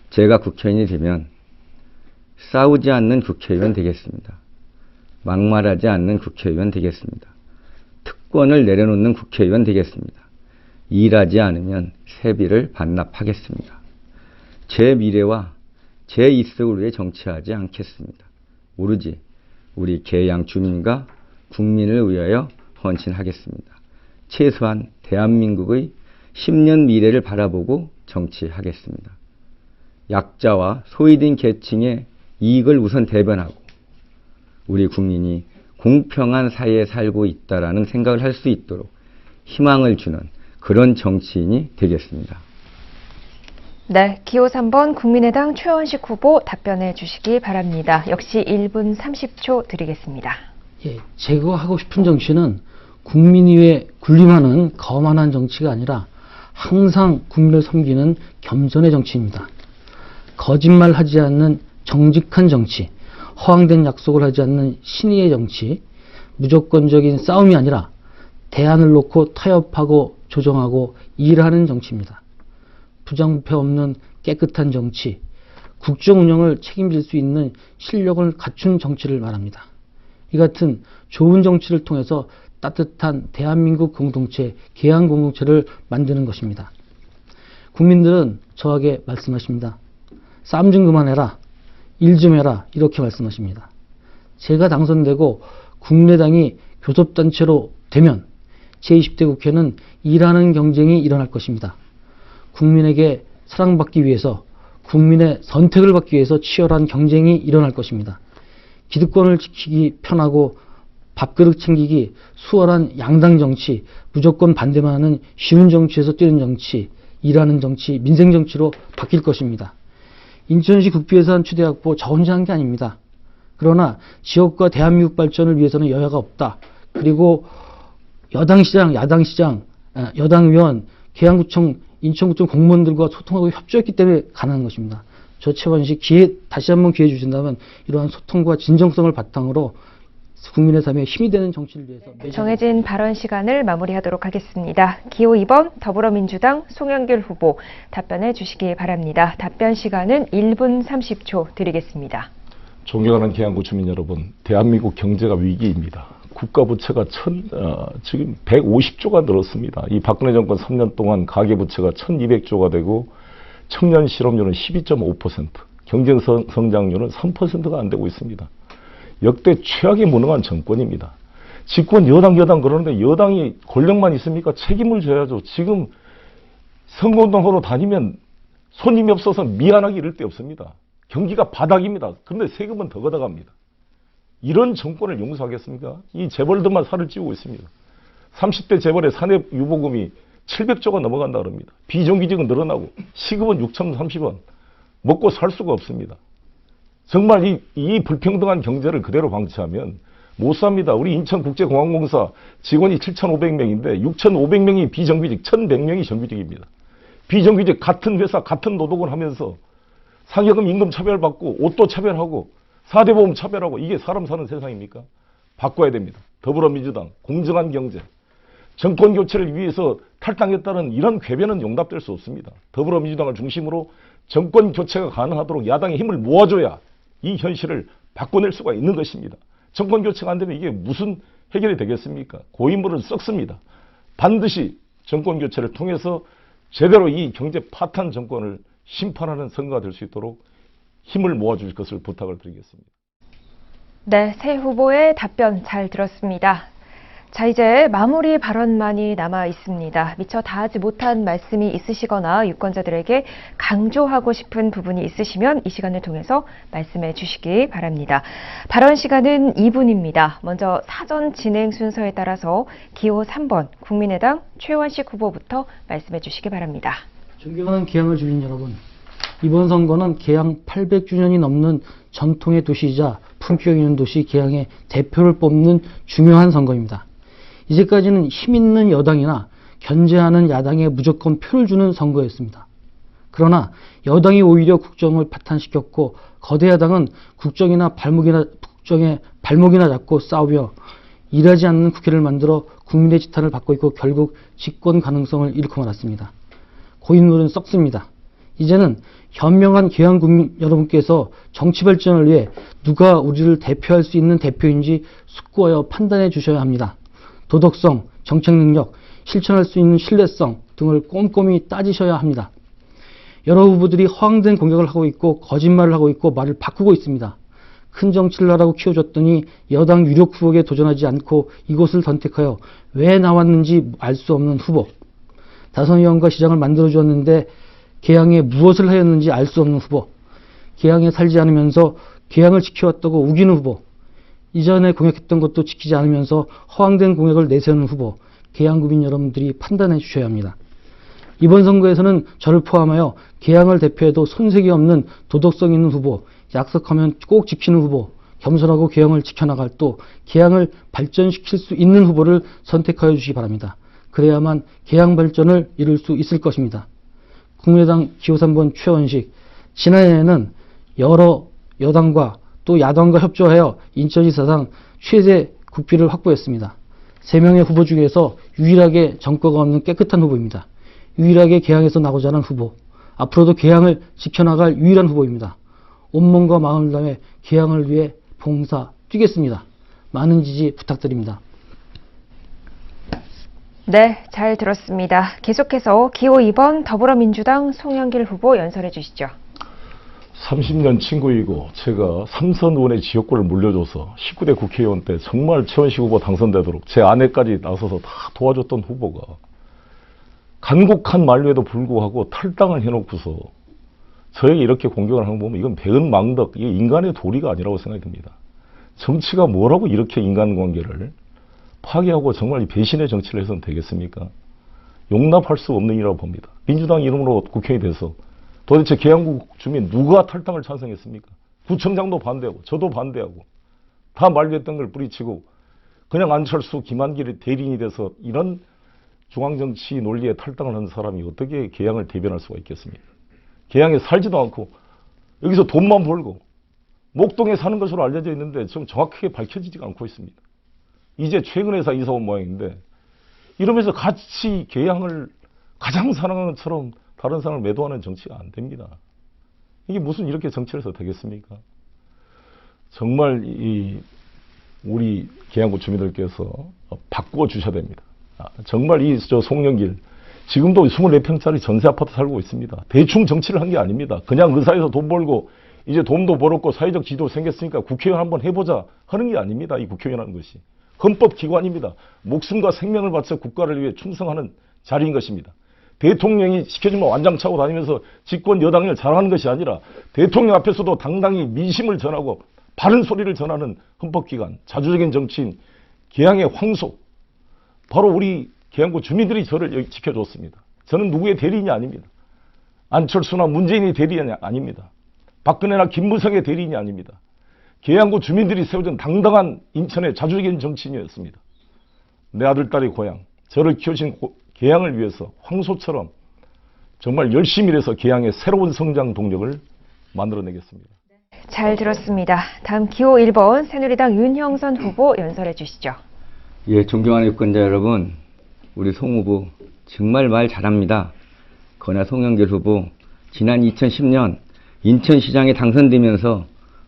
제가 국회의원이 되면 싸우지 않는 국회의원 되겠습니다. 막말하지 않는 국회의원 되겠습니다. 특권을 내려놓는 국회의원 되겠습니다. 일하지 않으면 세비를 반납하겠습니다. 제 미래와 제 이석을 위해 정치하지 않겠습니다. 오로지 우리 계양 주민과 국민을 위하여 헌신하겠습니다. 최소한 대한민국의 10년 미래를 바라보고 정치하겠습니다. 약자와 소외된 계층의 이익을 우선 대변하고 우리 국민이 공평한 사회에 살고 있다라는 생각을 할 수 있도록 희망을 주는 그런 정치인이 되겠습니다. 네, 기호 3번 국민의당 최원식 후보 답변해 주시기 바랍니다. 역시 1분 30초 드리겠습니다. 예, 제가 하고 싶은 정치는 국민 위에 군림하는 거만한 정치가 아니라 항상 국민을 섬기는 겸손의 정치입니다. 거짓말하지 않는 정직한 정치, 허황된 약속을 하지 않는 신의의 정치, 무조건적인 싸움이 아니라 대안을 놓고 타협하고 조정하고 일하는 정치입니다. 부정부패 없는 깨끗한 정치, 국정 운영을 책임질 수 있는 실력을 갖춘 정치를 말합니다. 이 같은 좋은 정치를 통해서 따뜻한 대한민국 공동체, 계양 공동체를 만드는 것입니다. 국민들은 저에게 말씀하십니다. 싸움 좀 그만해라, 일 좀 해라, 이렇게 말씀하십니다. 제가 당선되고 국민의당이 교섭단체로 되면 제20대 국회는 일하는 경쟁이 일어날 것입니다. 국민에게 사랑받기 위해서, 국민의 선택을 받기 위해서 치열한 경쟁이 일어날 것입니다. 기득권을 지키기 편하고 밥그릇 챙기기 수월한 양당 정치, 무조건 반대만 하는 쉬운 정치에서 뛰는 정치, 일하는 정치, 민생 정치로 바뀔 것입니다. 인천시 국비예산 추대 확보 저 혼자 한 게 아닙니다. 그러나 지역과 대한민국 발전을 위해서는 여야가 없다. 그리고 여당 시장, 야당 시장, 여당 의원, 계양구청, 인천구청 공무원들과 소통하고 협조했기 때문에 가능한 것입니다. 저 최원식 다시 한번 기회 주신다면 이러한 소통과 진정성을 바탕으로 국민의 삶에 힘이 되는 정치를 위해서 정해진 발언 시간을 마무리하도록 하겠습니다. 기호 2번 더불어민주당 송영길 후보 답변해 주시기 바랍니다. 답변 시간은 1분 30초 드리겠습니다. 존경하는 계양구 주민 여러분, 대한민국 경제가 위기입니다. 국가 부채가 지금 150조가 늘었습니다. 이 박근혜 정권 3년 동안 가계부채가 1200조가 되고 청년 실업률은 12.5%, 경제 성장률은 3%가 안 되고 있습니다. 역대 최악의 무능한 정권입니다. 집권 여당 그러는데 여당이 권력만 있습니까? 책임을 져야죠. 지금 선거운동하러 다니면 손님이 없어서 미안하기 이를 데 없습니다. 경기가 바닥입니다. 그런데 세금은 더 걷어갑니다. 이런 정권을 용서하겠습니까? 이 재벌들만 살을 찌우고 있습니다. 30대 재벌의 산업 유보금이 700조가 넘어간다 그럽니다. 비정규직은 늘어나고 시급은 6,030원. 먹고 살 수가 없습니다. 정말 이 불평등한 경제를 그대로 방치하면 못 삽니다. 우리 인천국제공항공사 직원이 7,500명인데 6,500명이 비정규직, 1,100명이 정규직입니다. 비정규직 같은 회사, 같은 노동을 하면서 상여금 임금 차별받고 옷도 차별하고 4대 보험 차별하고 이게 사람 사는 세상입니까? 바꿔야 됩니다. 더불어민주당, 공정한 경제, 정권 교체를 위해서 탈당했다는 이런 궤변은 용납될 수 없습니다. 더불어민주당을 중심으로 정권 교체가 가능하도록 야당의 힘을 모아줘야 이 현실을 바꿔낼 수가 있는 것입니다. 정권 교체가 안 되면 이게 무슨 해결이 되겠습니까? 고인물은 썩습니다. 반드시 정권 교체를 통해서 제대로 이 경제 파탄 정권을 심판하는 선거가 될 수 있도록 힘을 모아주실 것을 부탁을 드리겠습니다. 네, 새 후보의 답변 잘 들었습니다. 자, 이제 마무리 발언만이 남아 있습니다. 미처 다하지 못한 말씀이 있으시거나 유권자들에게 강조하고 싶은 부분이 있으시면 이 시간을 통해서 말씀해 주시기 바랍니다. 발언 시간은 2분입니다. 먼저 사전 진행 순서에 따라서 기호 3번 국민의당 최원식 후보부터 말씀해 주시기 바랍니다. 존경하는 계양을 주민 여러분, 이번 선거는 계양 800주년이 넘는 전통의 도시이자 품격 있는 도시 계양의 대표를 뽑는 중요한 선거입니다. 이제까지는 힘 있는 여당이나 견제하는 야당에 무조건 표를 주는 선거였습니다. 그러나 여당이 오히려 국정을 파탄시켰고 거대 야당은 국정에 발목이나 잡고 싸우며 일하지 않는 국회를 만들어 국민의 지탄을 받고 있고 결국 집권 가능성을 잃고 말았습니다. 고인물은 썩습니다. 이제는 현명한 계양 국민 여러분께서 정치 발전을 위해 누가 우리를 대표할 수 있는 대표인지 숙고하여 판단해 주셔야 합니다. 도덕성, 정책 능력, 실천할 수 있는 신뢰성 등을 꼼꼼히 따지셔야 합니다. 여러 후보들이 허황된 공격을 하고 있고 거짓말을 하고 있고 말을 바꾸고 있습니다. 큰 정치를 하라고 키워줬더니 여당 유력 후보에 도전하지 않고 이곳을 선택하여 왜 나왔는지 알 수 없는 후보. 다선 의원과 시장을 만들어주었는데 계양에 무엇을 하였는지 알 수 없는 후보. 계양에 살지 않으면서 계양을 지켜왔다고 우기는 후보. 이전에 공약했던 것도 지키지 않으면서 허황된 공약을 내세우는 후보. 계양구민 여러분들이 판단해 주셔야 합니다. 이번 선거에서는 저를 포함하여 계양을 대표해도 손색이 없는 도덕성 있는 후보, 약속하면 꼭 지키는 후보, 겸손하고 계양을 지켜나갈 또 계양을 발전시킬 수 있는 후보를 선택하여 주시기 바랍니다. 그래야만 계양 발전을 이룰 수 있을 것입니다. 국민의당 기호 3번 최원식, 지난해에는 여러 여당과 또 야당과 협조하여 인천시 사상 최대 국비를 확보했습니다. 3명의 후보 중에서 유일하게 전과가 없는 깨끗한 후보입니다. 유일하게 계양에서 나고자 하는 후보, 앞으로도 계양을 지켜나갈 유일한 후보입니다. 온몸과 마음을 다해 계양을 위해 봉사 뛰겠습니다. 많은 지지 부탁드립니다. 네, 잘 들었습니다. 계속해서 기호 2번 더불어민주당 송영길 후보 연설해 주시죠. 30년 친구이고 제가 3선 의원의 지역구를 물려줘서 19대 국회의원 때 정말 최원식 후보 당선되도록 제 아내까지 나서서 다 도와줬던 후보가 간곡한 만류에도 불구하고 탈당을 해놓고서 저에게 이렇게 공격을 하는 거 보면 이건 배은망덕, 이게 인간의 도리가 아니라고 생각이 듭니다. 정치가 뭐라고 이렇게 인간관계를 파괴하고 정말 배신의 정치를 해서는 되겠습니까? 용납할 수 없는 일이라고 봅니다. 민주당 이름으로 국회에 돼서 도대체 계양구 주민 누가 탈당을 찬성했습니까? 구청장도 반대하고 저도 반대하고 다 말됐던 걸 뿌리치고 그냥 안철수 김한길의 대리인이 돼서 이런 중앙정치 논리에 탈당을 한 사람이 어떻게 계양을 대변할 수가 있겠습니까? 계양에 살지도 않고 여기서 돈만 벌고 목동에 사는 것으로 알려져 있는데 좀 정확하게 밝혀지지가 않고 있습니다. 이제 최근에 이사 온 모양인데 이러면서 같이 계양을 가장 사랑하는 것처럼 다른 사람을 매도하는 정치가 안 됩니다. 이게 무슨 이렇게 정치를 해서 되겠습니까? 정말 우리 계양구 주민들께서 바꾸어 주셔야 됩니다. 정말 저 송영길 지금도 24평짜리 전세 아파트 살고 있습니다. 대충 정치를 한 게 아닙니다. 그냥 의사에서 돈 벌고 이제 돈도 벌었고 사회적 지도 생겼으니까 국회의원 한번 해보자 하는 게 아닙니다. 이 국회의원이라는 것이. 헌법기관입니다. 목숨과 생명을 바쳐 국가를 위해 충성하는 자리인 것입니다. 대통령이 시켜주면 완장차고 다니면서 집권 여당을 자랑하는 것이 아니라 대통령 앞에서도 당당히 민심을 전하고 바른 소리를 전하는 헌법기관, 자주적인 정치인, 계양의 황소. 바로 우리 계양구 주민들이 저를 지켜줬습니다. 저는 누구의 대리인이 아닙니다. 안철수나 문재인의 대리인이 아닙니다. 박근혜나 김무성의 대리인이 아닙니다. 계양구 주민들이 세워준 당당한 인천의 자주적인 정치인이었습니다. 내 아들, 딸의 고향, 저를 키우신 계양을 위해서 황소처럼 정말 열심히 일해서 계양의 새로운 성장 동력을 만들어내겠습니다. 잘 들었습니다. 다음 기호 1번 새누리당 윤형선 후보 연설해 주시죠. 예, 존경하는 유권자 여러분, 우리 송 후보 정말 말 잘합니다. 그러나 송영길 후보 지난 2010년 인천시장에 당선되면서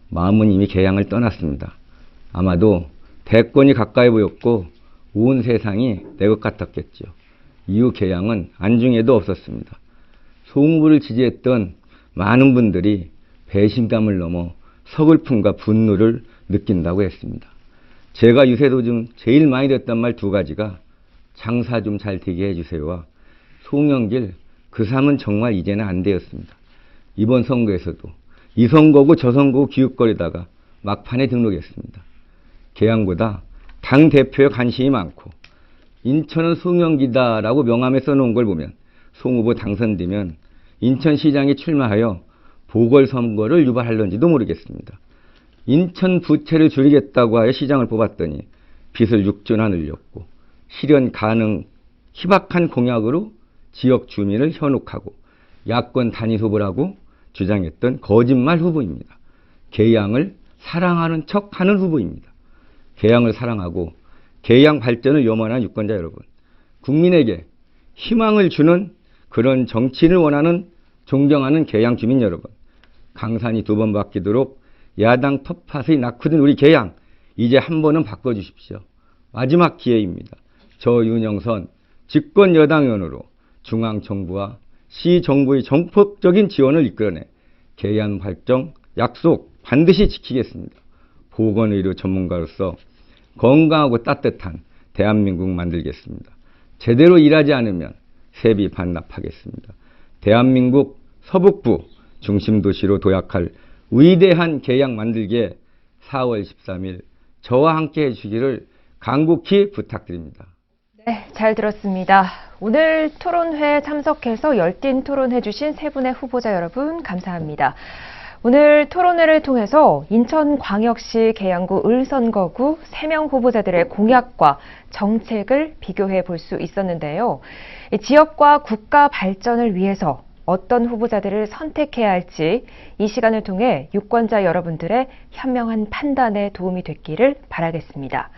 마음은 이미 계양을 떠났습니다. 아마도 대권이 가까이 보였고 온 세상이 내 것 같았겠죠. 이후 계양은 안중에도 없었습니다. 송 후보를 지지했던 많은 분들이 배신감을 넘어 서글픔과 분노를 느낀다고 했습니다. 제가 유세 도중 제일 많이 듣던 말 두 가지가 장사 좀 잘 되게 해주세요와 송영길 그 삶은 정말 이제는 안 되었습니다. 이번 선거에서도 이 선거고 저 선거고 기웃거리다가 막판에 등록했습니다. 계양보다 당대표에 관심이 많고 인천은 송영기다라고 명함에 써놓은 걸 보면 송 후보 당선되면 인천시장에 출마하여 보궐선거를 유발할런지도 모르겠습니다. 인천 부채를 줄이겠다고 하여 시장을 뽑았더니 빚을 6조나 늘렸고 실현 가능 희박한 공약으로 지역 주민을 현혹하고 야권 단일 후보라고 주장했던 거짓말 후보입니다. 계양을 사랑하는 척하는 후보입니다. 계양을 사랑하고 계양 발전을 염원하는 유권자 여러분, 국민에게 희망을 주는 그런 정치인을 원하는 존경하는 계양 주민 여러분, 강산이 두 번 바뀌도록 야당 텃밭의 낙후된 우리 계양, 이제 한 번은 바꿔주십시오. 마지막 기회입니다. 저 윤형선 집권 여당 의원으로 중앙정부와 시정부의 정폭적인 지원을 이끌어내 계양 발전 약속 반드시 지키겠습니다. 보건의료 전문가로서 건강하고 따뜻한 대한민국 만들겠습니다. 제대로 일하지 않으면 세비 반납하겠습니다. 대한민국 서북부 중심도시로 도약할 위대한 계양 만들기에 4월 13일 저와 함께 해주시기를 간곡히 부탁드립니다. 네, 잘 들었습니다. 오늘 토론회에 참석해서 열띤 토론해 주신 세 분의 후보자 여러분 감사합니다. 오늘 토론회를 통해서 인천광역시 계양구 을선거구 3명 후보자들의 공약과 정책을 비교해 볼 수 있었는데요. 지역과 국가 발전을 위해서 어떤 후보자들을 선택해야 할지 이 시간을 통해 유권자 여러분들의 현명한 판단에 도움이 됐기를 바라겠습니다.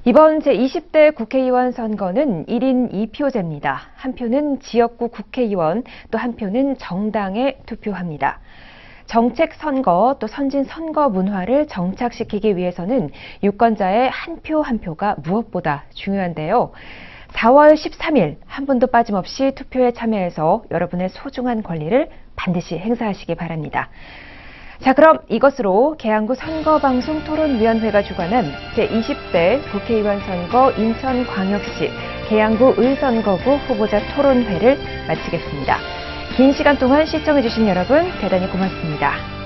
이번 제20대 국회의원 선거는 1인 2표제입니다. 한 표는 지역구 국회의원, 또 한 표는 정당에 투표합니다. 정책 선거, 또 선진 선거 문화를 정착시키기 위해서는 유권자의 한 표 한 표가 무엇보다 중요한데요. 4월 13일 한 분도 빠짐없이 투표에 참여해서 여러분의 소중한 권리를 반드시 행사하시기 바랍니다. 자, 그럼 이것으로 계양구 선거방송 토론위원회가 주관한 제20대 국회의원 선거 인천광역시 계양구 을선거구 후보자 토론회를 마치겠습니다. 긴 시간 동안 시청해주신 여러분 대단히 고맙습니다.